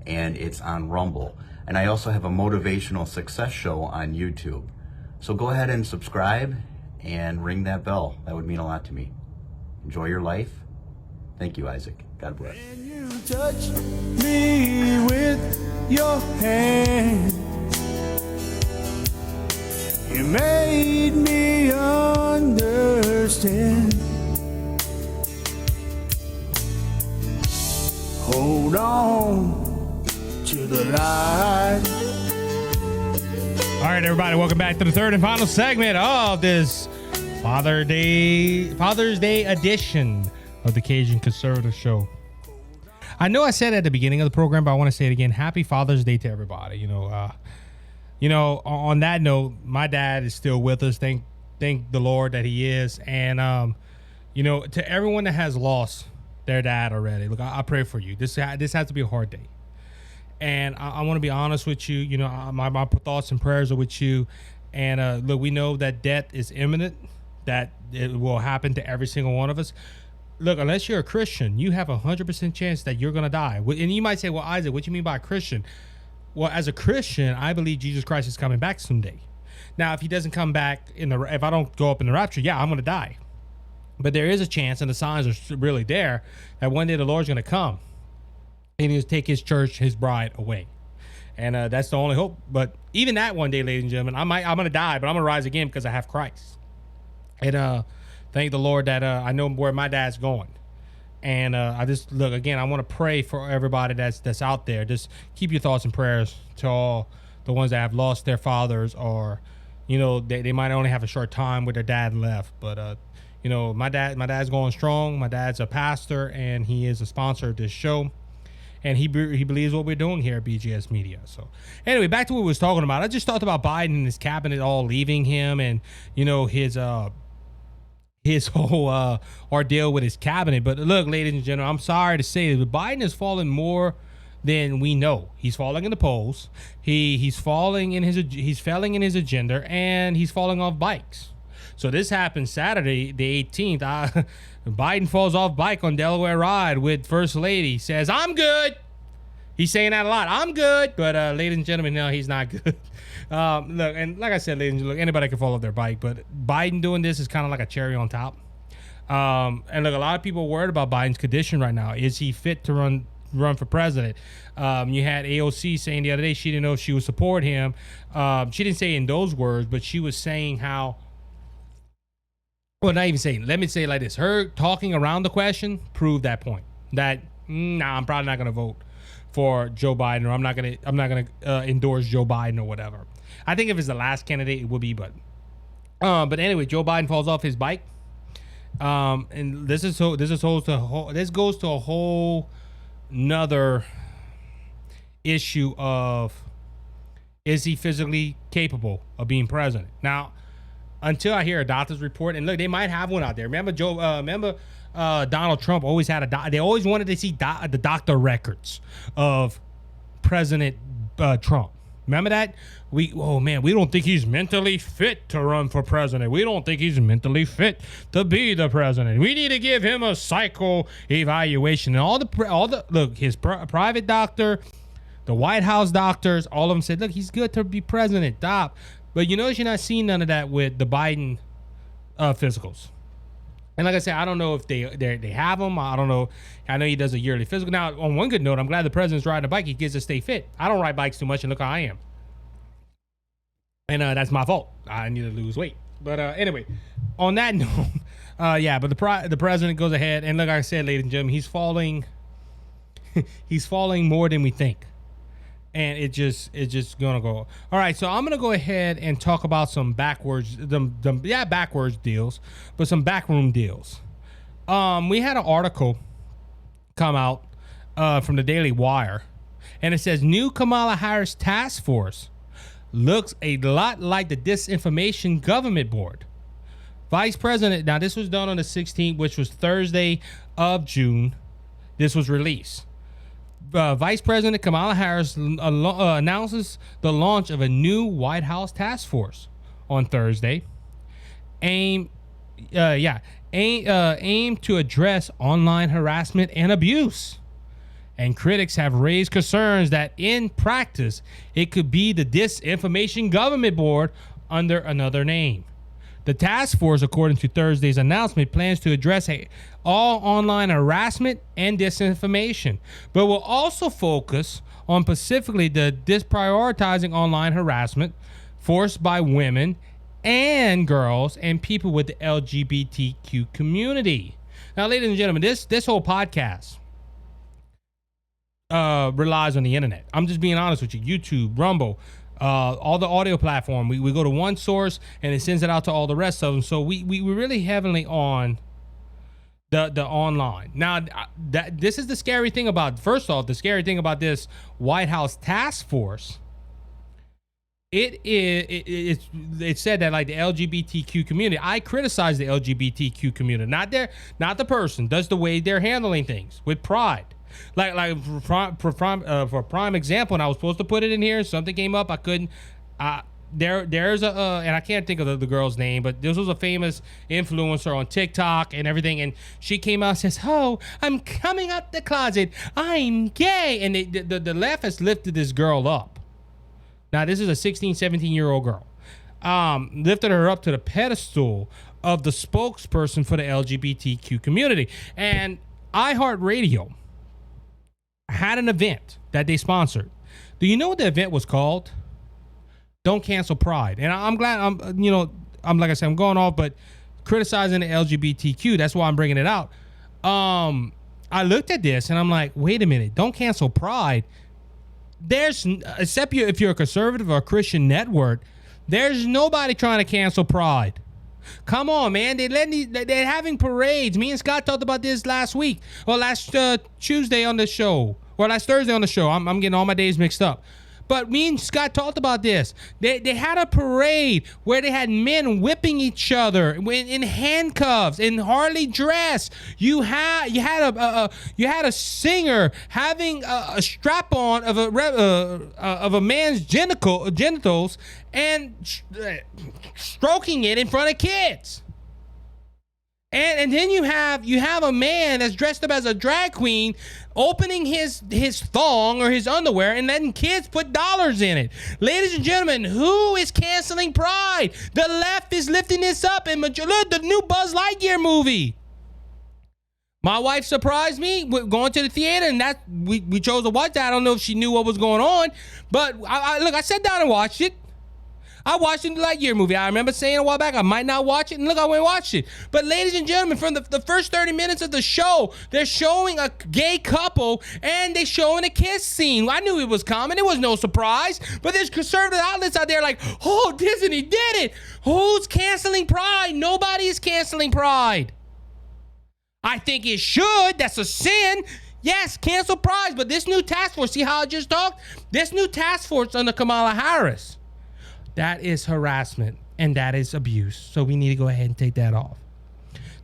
[SPEAKER 3] and it's on Rumble. And I also have a motivational success show on YouTube. So go ahead and subscribe and ring that bell. That would mean a lot to me. Enjoy your life. Thank you, Isaac. God bless.
[SPEAKER 1] Can you touch me with your hand? You made me understand. Hold on to the light.
[SPEAKER 2] All right, everybody, welcome back to the third and final segment of this Father's Day edition of the Cajun Conservative Show. I know I said at the beginning of the program, but I want to say it again. Happy Father's Day to everybody. On that note, my dad is still with us. Thank the Lord that he is. And, to everyone that has lost their dad already, look, I pray for you. This has to be a hard day. And I want to be honest with you. My thoughts and prayers are with you. And, look, we know that death is imminent, that it will happen to every single one of us. Look, unless you're a Christian, you have 100% chance that you're going to die. And you might say, well, Isaac, what do you mean by a Christian? Well, as a Christian, I believe Jesus Christ is coming back someday. Now, if he doesn't come back if I don't go up in the rapture, yeah, I'm going to die. But there is a chance, and the signs are really there, that one day the Lord's going to come and he'll take his church, his bride away. And that's the only hope. But even that one day, ladies and gentlemen, I'm going to die, but I'm going to rise again because I have Christ. And thank the Lord that I know where my dad's going. And I just look again. I want to pray for everybody that's out there. Just keep your thoughts and prayers to all the ones that have lost their fathers, or they might only have a short time with their dad left. But my dad's going strong. My dad's a pastor, and he is a sponsor of this show, and he believes what we're doing here at BGS Media. So anyway, back to what we was talking about. I just talked about Biden and his cabinet all leaving him, and his whole ordeal with his cabinet. But look, ladies and gentlemen, I'm sorry to say that Biden has fallen more than we know. He's falling in the polls. He's failing in his agenda, and he's falling off bikes. So this happened Saturday, the 18th. Biden falls off bike on Delaware Ride with First Lady. Says, "I'm good." He's saying that a lot. I'm good. But ladies and gentlemen, no, he's not good. Look, and like I said, ladies and gentlemen, anybody can fall off their bike, but Biden doing this is kind of like a cherry on top. And look, a lot of people are worried about Biden's condition right now. Is he fit to run for president? You had AOC saying the other day she didn't know if she would support him. She didn't say it in those words, but she was saying how, well, not even saying, let me say it like this. Her talking around the question proved that point. That, I'm probably not going to vote for Joe Biden, or I'm not gonna endorse Joe Biden or whatever. I think if it's the last candidate, it would be, but anyway, Joe Biden falls off his bike, and this goes to a whole nother issue of, is he physically capable of being president? Now, until I hear a doctor's report, and look, they might have one out there. Remember Donald Trump always had they always wanted to see the doctor records of President Trump. Remember that? We don't think he's mentally fit to run for president. We don't think he's mentally fit to be the president. We need to give him a psycho evaluation. And all the look, his private doctor, the White House doctors, all of them said, look, he's good to be president. Stop. But you notice you're not seeing none of that with the Biden physicals. And like I said, I don't know if they have them. I don't know. I know he does a yearly physical. Now, on one good note, I'm glad the president's riding a bike. He gets to stay fit. I don't ride bikes too much, and look how I am. And that's my fault. I need to lose weight. But anyway, on that note, but the president goes ahead, and like I said, ladies and gentlemen, he's falling. He's falling more than we think. And it's just gonna go. All right, so I'm gonna go ahead and talk about some backwards deals, but some backroom deals. We had an article come out from the Daily Wire, and it says new Kamala Harris task force looks a lot like the Disinformation Government Board. Vice President. Now this was done on the 16th, which was Thursday of June. This was released. Vice President Kamala Harris announces the launch of a new White House task force on Thursday, aimed to address online harassment and abuse. And critics have raised concerns that in practice, it could be the Disinformation Government Board under another name. The task force, according to Thursday's announcement, plans to address all online harassment and disinformation, but will also focus on specifically the disprioritizing online harassment forced by women and girls and people with the LGBTQ community. Now, ladies and gentlemen, this whole podcast relies on the internet. I'm just being honest with you. YouTube, Rumble, all the audio platform. We go to one source and it sends it out to all the rest of them. So we're really heavily on the online. Now, this is the scary thing about, first off, the scary thing about this White House task force. It said that like the LGBTQ community. I criticize the LGBTQ community, not the person. Does the way they're handling things with pride. Like for prime example, and I was supposed to put it in here. Something came up, I couldn't. There's and I can't think of the girl's name, but this was a famous influencer on TikTok and everything, and she came out and says, "Oh, I'm coming out the closet. I'm gay," and the left has lifted this girl up. Now this is a 16, 17-year-old girl. Lifted her up to the pedestal of the spokesperson for the LGBTQ community, and iHeartRadio had an event that they sponsored. Do you know what the event was called? Don't Cancel Pride. And I'm glad I'm like I said, I'm going off, but criticizing the LGBTQ, that's why I'm bringing it out. I looked at this and I'm like, wait a minute, Don't Cancel Pride. There's, except if you're a conservative or a Christian network, there's nobody trying to cancel Pride. Come on, man. They're having parades. Me and Scott talked about this last week, or last Tuesday on the show, or last Thursday on the show. I'm getting all my days mixed up. But me and Scott talked about this. They had a parade where they had men whipping each other in handcuffs, in hardly dressed. You had a singer having a strap on of a man's genitals and stroking it in front of kids. And then you have a man that's dressed up as a drag queen opening his thong or his underwear and letting kids put dollars in it. Ladies and gentlemen, who is canceling Pride? The left is lifting this up. And look, the new Buzz Lightyear movie. My wife surprised me with going to the theater, and that we chose to watch that. I don't know if she knew what was going on, but I sat down and watched it. I watched the Lightyear movie. I remember saying a while back I might not watch it, and look, I went and watched it. But ladies and gentlemen, from the first 30 minutes of the show, they're showing a gay couple, and they're showing a kiss scene. I knew it was coming. It was no surprise. But there's conservative outlets out there like, oh, Disney did it. Who's canceling Pride? Nobody is canceling Pride. I think it should. That's a sin. Yes, cancel Pride. But this new task force, see how I just talked? This new task force under Kamala Harris, that is harassment and that is abuse. So we need to go ahead and take that off.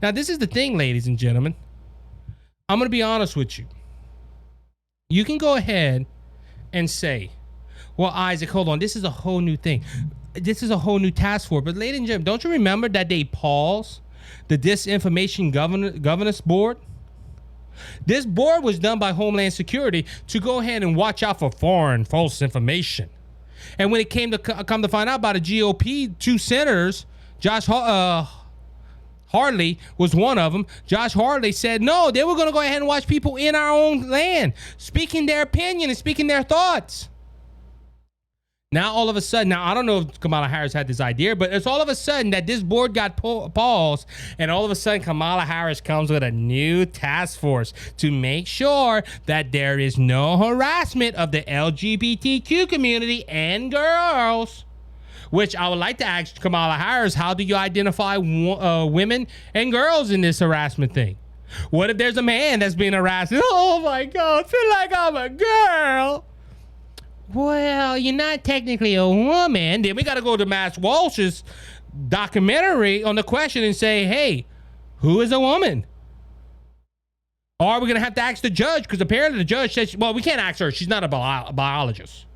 [SPEAKER 2] Now, this is the thing, ladies and gentlemen. I'm going to be honest with you. You can go ahead and say, well, Isaac, hold on. This is a whole new thing. This is a whole new task force. But ladies and gentlemen, don't you remember that they paused the Disinformation Governance Board? This board was done by Homeland Security to go ahead and watch out for foreign false information. And when it came to come to find out by the GOP, 2 senators, Josh Hardley was one of them. Josh Hardley said, no, they were going to go ahead and watch people in our own land speaking their opinion and speaking their thoughts. Now, all of a sudden, I don't know if Kamala Harris had this idea, but it's all of a sudden that this board got paused, and all of a sudden Kamala Harris comes with a new task force to make sure that there is no harassment of the LGBTQ community and girls. Which I would like to ask Kamala Harris, how do you identify women and girls in this harassment thing? What if there's a man that's being harassed? Oh my God, I feel like I'm a girl. Well, you're not technically a woman. Then we got to go to Matt Walsh's documentary on the question and say, hey, who is a woman? Or are we going to have to ask the judge? Because apparently the judge says, well, we can't ask her. She's not a biologist.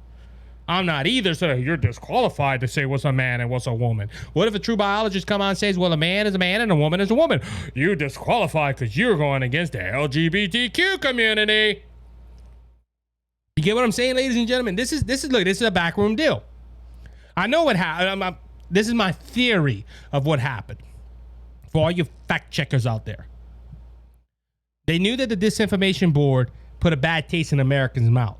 [SPEAKER 2] I'm not either, so you're disqualified to say what's a man and what's a woman. What if a true biologist come out and says, well, a man is a man and a woman is a woman? You're disqualified because you're going against the LGBTQ community. You get what I'm saying, ladies and gentlemen? This is a backroom deal. I know what happened. This is my theory of what happened. For all you fact checkers out there, they knew that the Disinformation Board put a bad taste in Americans' mouth,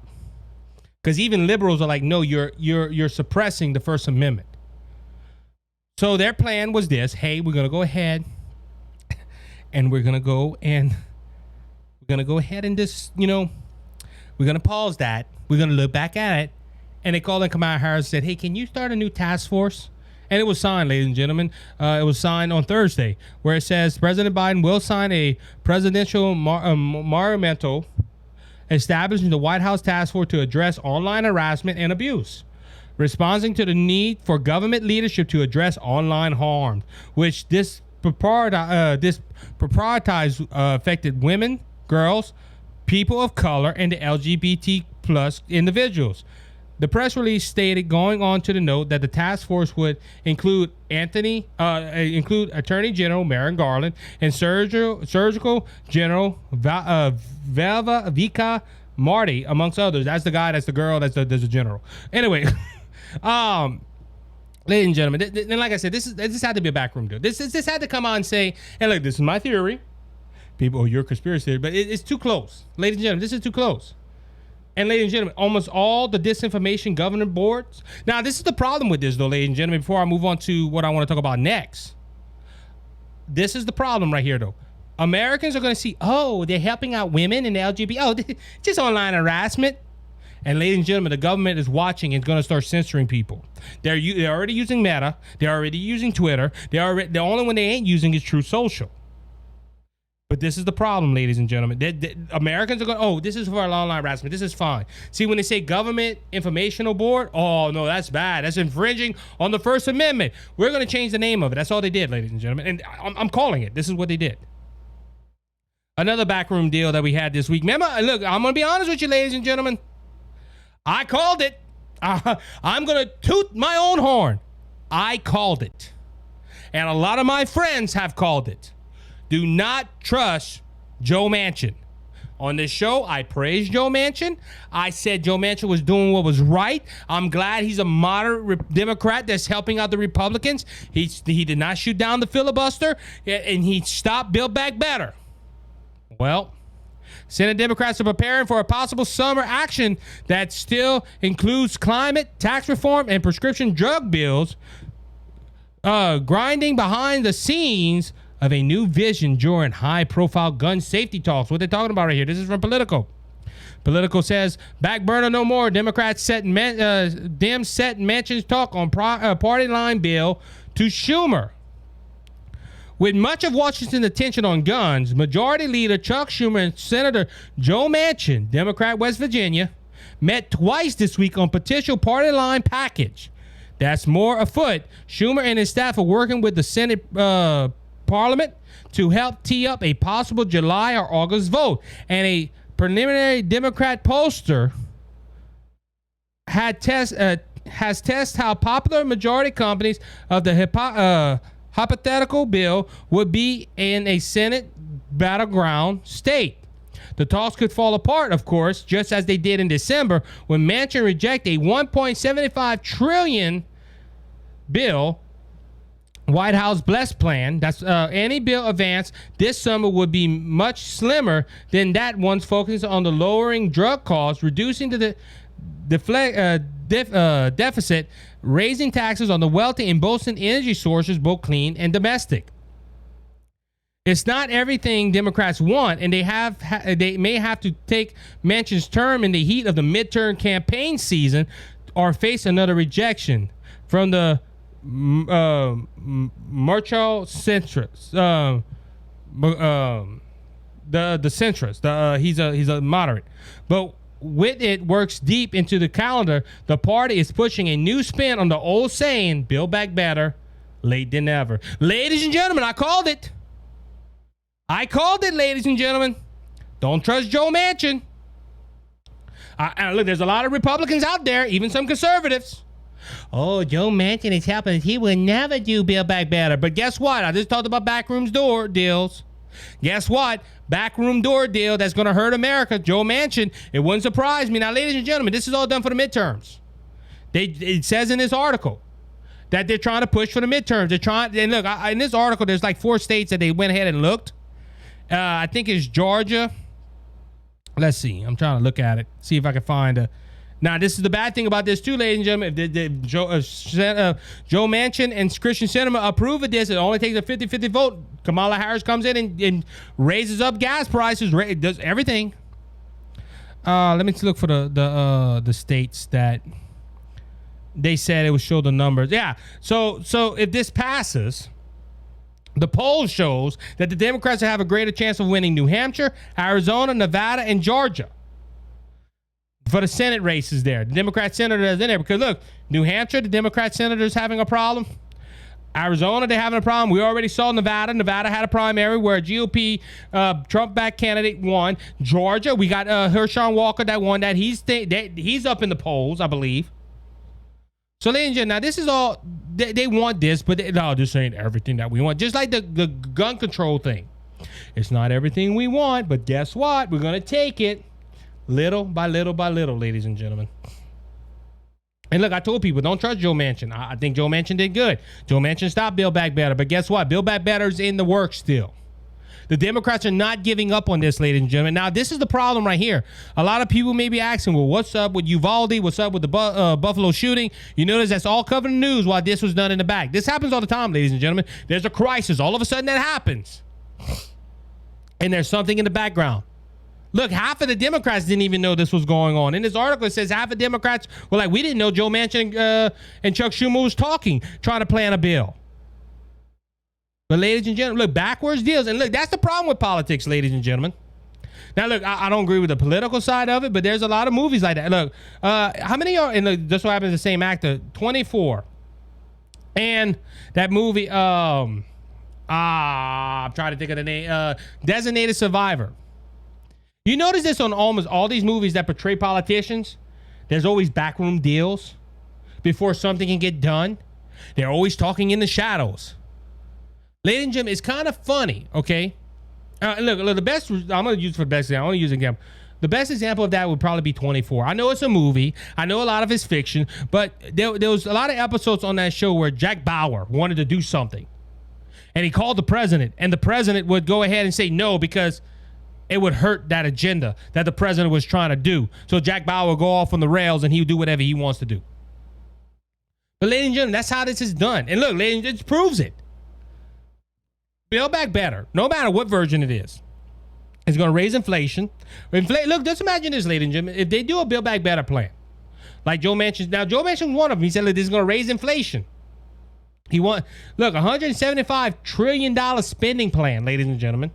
[SPEAKER 2] because even liberals are like, no, you're suppressing the First Amendment. So their plan was this: hey, we're gonna go ahead and we're gonna go ahead and just, we're going to pause that. We're going to look back at it. And they called in Kamala Harris and said, hey, can you start a new task force? And it was signed, ladies and gentlemen. It was signed on Thursday, where it says President Biden will sign a presidential memorandum establishing the White House task force to address online harassment and abuse, responding to the need for government leadership to address online harm, which this prioritized affected women, girls, people of color, and the LGBT plus individuals. The press release stated, going on to the note, that the task force would include Attorney General Merrick Garland and Surgical General Velva Vika Marty, amongst others. That's the guy, that's the girl, there's a general. Anyway, ladies and gentlemen, then like I said, this had to be a backroom deal. This had to come on and say, hey, look, this is my theory. People, you're a conspiracy theory, but it's too close. Ladies and gentlemen, this is too close. And ladies and gentlemen, almost all the disinformation governing boards. Now, this is the problem with this, though, ladies and gentlemen, before I move on to what I want to talk about next. This is the problem right here, though. Americans are going to see, oh, they're helping out women and the LGBT. Oh, just online harassment. And ladies and gentlemen, the government is watching and going to start censoring people. They're already using Meta. They're already using Twitter. The only one they ain't using is True Social. But this is the problem, ladies and gentlemen. Americans are going, oh, this is for online harassment. This is fine. See, when they say government informational board, oh, no, that's bad. That's infringing on the First Amendment. We're going to change the name of it. That's all they did, ladies and gentlemen. And I'm calling it. This is what they did. Another backroom deal that we had this week. Remember, look, I'm going to be honest with you, ladies and gentlemen. I called it. I'm going to toot my own horn. I called it. And a lot of my friends have called it. Do not trust Joe Manchin. On this show, I praised Joe Manchin. I said Joe Manchin was doing what was right. I'm glad he's a moderate Democrat that's helping out the Republicans. He did not shoot down the filibuster, and he stopped Build Back Better. Well, Senate Democrats are preparing for a possible summer action that still includes climate, tax reform, and prescription drug bills, grinding behind the scenes of a new vision during high-profile gun safety talks. What they're talking about right here. This is from Politico. Politico says, back burner no more. Democrats set Manchin's talk on party line bill to Schumer. With much of Washington's attention on guns, Majority Leader Chuck Schumer and Senator Joe Manchin, Democrat West Virginia, met twice this week on potential party line package. That's more afoot. Schumer and his staff are working with the Senate Parliament to help tee up a possible July or August vote. And a preliminary Democrat pollster has tested how popular majority companies of the hypothetical bill would be in a Senate battleground state. The talks could fall apart, of course, just as they did in December when Manchin rejected a $1.75 trillion bill White House blessed plan. That's any bill advanced this summer would be much slimmer than that one's focus on the lowering drug costs, reducing the deficit, raising taxes on the wealthy, and boosting energy sources, both clean and domestic. It's not everything Democrats want, and they may have to take Manchin's term in the heat of the midterm campaign season, or face another rejection from the Marshall centrists. The centrist. He's a moderate, but with it works deep into the calendar. The party is pushing a new spin on the old saying, "Build back better, late than never." Ladies and gentlemen, I called it. Ladies and gentlemen. Don't trust Joe Manchin. Look, there's a lot of Republicans out there, even some conservatives. Oh, Joe Manchin is helping us. He will never do Build Back Better. But guess what? I just talked about backroom door deals. Guess what? Backroom door deal that's going to hurt America. Joe Manchin. It wouldn't surprise me. Now, ladies and gentlemen, this is all done for the midterms. It says in this article that they're trying to push for the midterms. They're trying. And look, in this article, there's like 4 states that they went ahead and looked. I think it's Georgia. Let's see. I'm trying to look at it. See if I can find a. Now, this is the bad thing about this, too, ladies and gentlemen. If Joe Manchin and Christian Sinema approve of this, it only takes a 50-50 vote. Kamala Harris comes in and raises up gas prices, does everything. Let me look for the states that they said it would show the numbers. Yeah. So if this passes, the poll shows that the Democrats have a greater chance of winning New Hampshire, Arizona, Nevada, and Georgia. For the Senate races there. The Democrat senators in there. Because look, New Hampshire, the Democrat senators having a problem. Arizona, they're having a problem. We already saw Nevada. Nevada had a primary where a GOP Trump-backed candidate won. Georgia, we got Herschel Walker that won that. He's up in the polls, I believe. So, ladies and gentlemen, now this is all, they want this, but this ain't everything that we want. Just like the gun control thing. It's not everything we want, but guess what? We're going to take it. Little by little by little, ladies and gentlemen. And look, I told people, don't trust Joe Manchin. I think Joe Manchin did good. Joe Manchin stopped Build Back Better. But guess what? Build Back Better is in the works still. The Democrats are not giving up on this, ladies and gentlemen. Now, this is the problem right here. A lot of people may be asking, well, what's up with Uvalde? What's up with the Buffalo shooting? You notice that's all covered in the news while this was done in the back. This happens all the time, ladies and gentlemen. There's a crisis. All of a sudden that happens. And there's something in the background. Look, half of the Democrats didn't even know this was going on. In this article, it says half of Democrats were like, we didn't know Joe Manchin and Chuck Schumer was trying to plan a bill. But ladies and gentlemen, look, backwards deals. And look, that's the problem with politics, ladies and gentlemen. Now, look, I don't agree with the political side of it, but there's a lot of movies like that. Look, how many are, and look, this what happens to the same actor, 24. And that movie, I'm trying to think of the name, Designated Survivor. You notice this on almost all these movies that portray politicians? There's always backroom deals before something can get done. They're always talking in the shadows. Ladies and gentlemen, it's kind of funny, okay? Look, the best, I'm going to use for the best example. I'm going to use an example. The best example of that would probably be 24. I know it's a movie. I know a lot of it's fiction. But there was a lot of episodes on that show where Jack Bauer wanted to do something. And he called the president. And the president would go ahead and say no because it would hurt that agenda that the president was trying to do. So Jack Bauer would go off on the rails and he would do whatever he wants to do. But ladies and gentlemen, that's how this is done. And look, ladies and gentlemen, it proves it. Build Back Better, no matter what version it is, it's going to raise inflation. Look, just imagine this, ladies and gentlemen. If they do a Build Back Better plan, like Joe Manchin, now Joe Manchin was one of them. He said, look, this is going to raise inflation. Look, $175 trillion spending plan, ladies and gentlemen.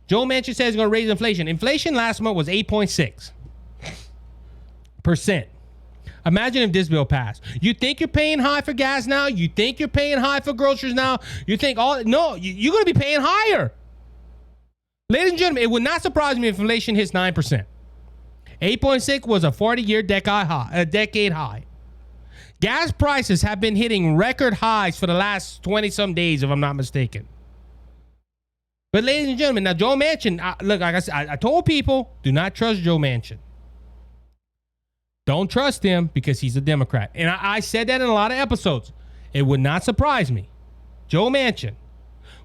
[SPEAKER 2] Joe Manchin says it's going to raise inflation. Inflation last month was 8.6%. Imagine if this bill passed. You think you're paying high for gas now? You think you're paying high for groceries now? You think you're going to be paying higher. Ladies and gentlemen, it would not surprise me if inflation hits 9%. 8.6 was a 40-year decade high. Gas prices have been hitting record highs for the last 20-some days, if I'm not mistaken. But ladies and gentlemen, now Joe Manchin, look, like I said, I told people, do not trust Joe Manchin. Don't trust him because he's a Democrat. And I said that in a lot of episodes. It would not surprise me. Joe Manchin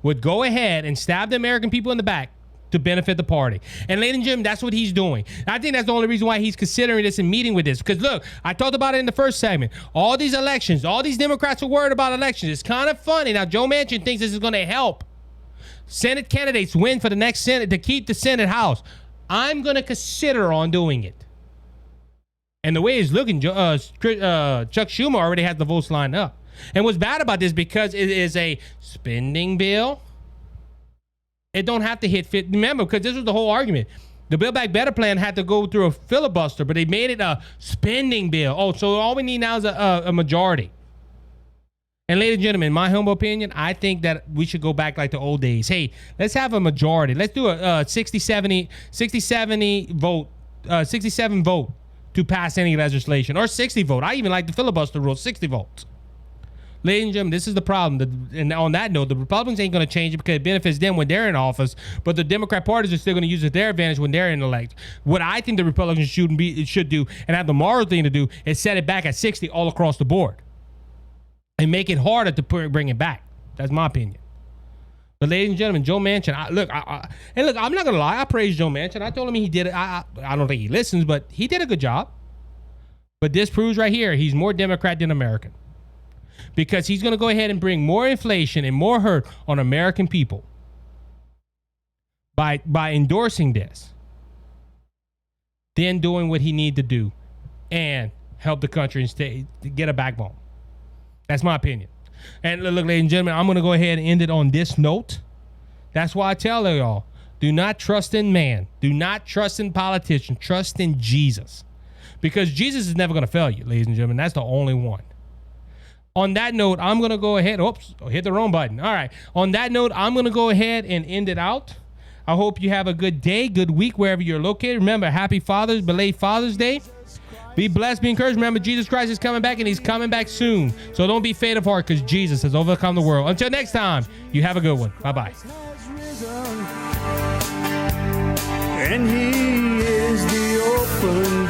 [SPEAKER 2] would go ahead and stab the American people in the back to benefit the party. And ladies and gentlemen, that's what he's doing. I think that's the only reason why he's considering this and meeting with this. Because look, I talked about it in the first segment. All these elections, all these Democrats are worried about elections. It's kind of funny. Now, Joe Manchin thinks this is going to help Senate candidates win for the next Senate to keep the Senate House. I'm going to consider on doing it. And the way it's looking, Chuck Schumer already has the votes lined up. And what's bad about this, because it is a spending bill, it don't have to hit 50. Remember, because this was the whole argument. The Build Back Better plan had to go through a filibuster, but they made it a spending bill. Oh, so all we need now is a majority. And ladies and gentlemen, in my humble opinion, I think that we should go back like the old days. Hey, let's have a majority. Let's do a 60-70 vote, 67 vote to pass any legislation, or 60 vote. I even like the filibuster rule, 60 votes. Ladies and gentlemen, this is the problem. And on that note, the Republicans ain't going to change it because it benefits them when they're in office, but the Democrat parties are still going to use it to their advantage when they're in elect. What I think the Republicans should do and have the moral thing to do is set it back at 60 all across the board and make it harder to bring it back. That's my opinion. But ladies and gentlemen, Joe Manchin, look, I'm not going to lie. I praise Joe Manchin. I told him he did it. I don't think he listens, but he did a good job. But this proves right here, he's more Democrat than American. Because he's going to go ahead and bring more inflation and more hurt on American people by endorsing this than doing what he needs to do and help the country and get a backbone. That's my opinion. And look, ladies and gentlemen, I'm going to go ahead and end it on this note. That's why I tell y'all, do not trust in man. Do not trust in politicians. Trust in Jesus. Because Jesus is never going to fail you, ladies and gentlemen. That's the only one. On that note, I'm going to go ahead. Oops, hit the wrong button. All right. On that note, I'm going to go ahead and end it out. I hope you have a good day, good week, wherever you're located. Remember, happy belated Father's Day. Be blessed, be encouraged. Remember, Jesus Christ is coming back, and he's coming back soon. So don't be faint of heart, because Jesus has overcome the world. Until next time, you have a good one. Bye-bye.
[SPEAKER 1] And he is the open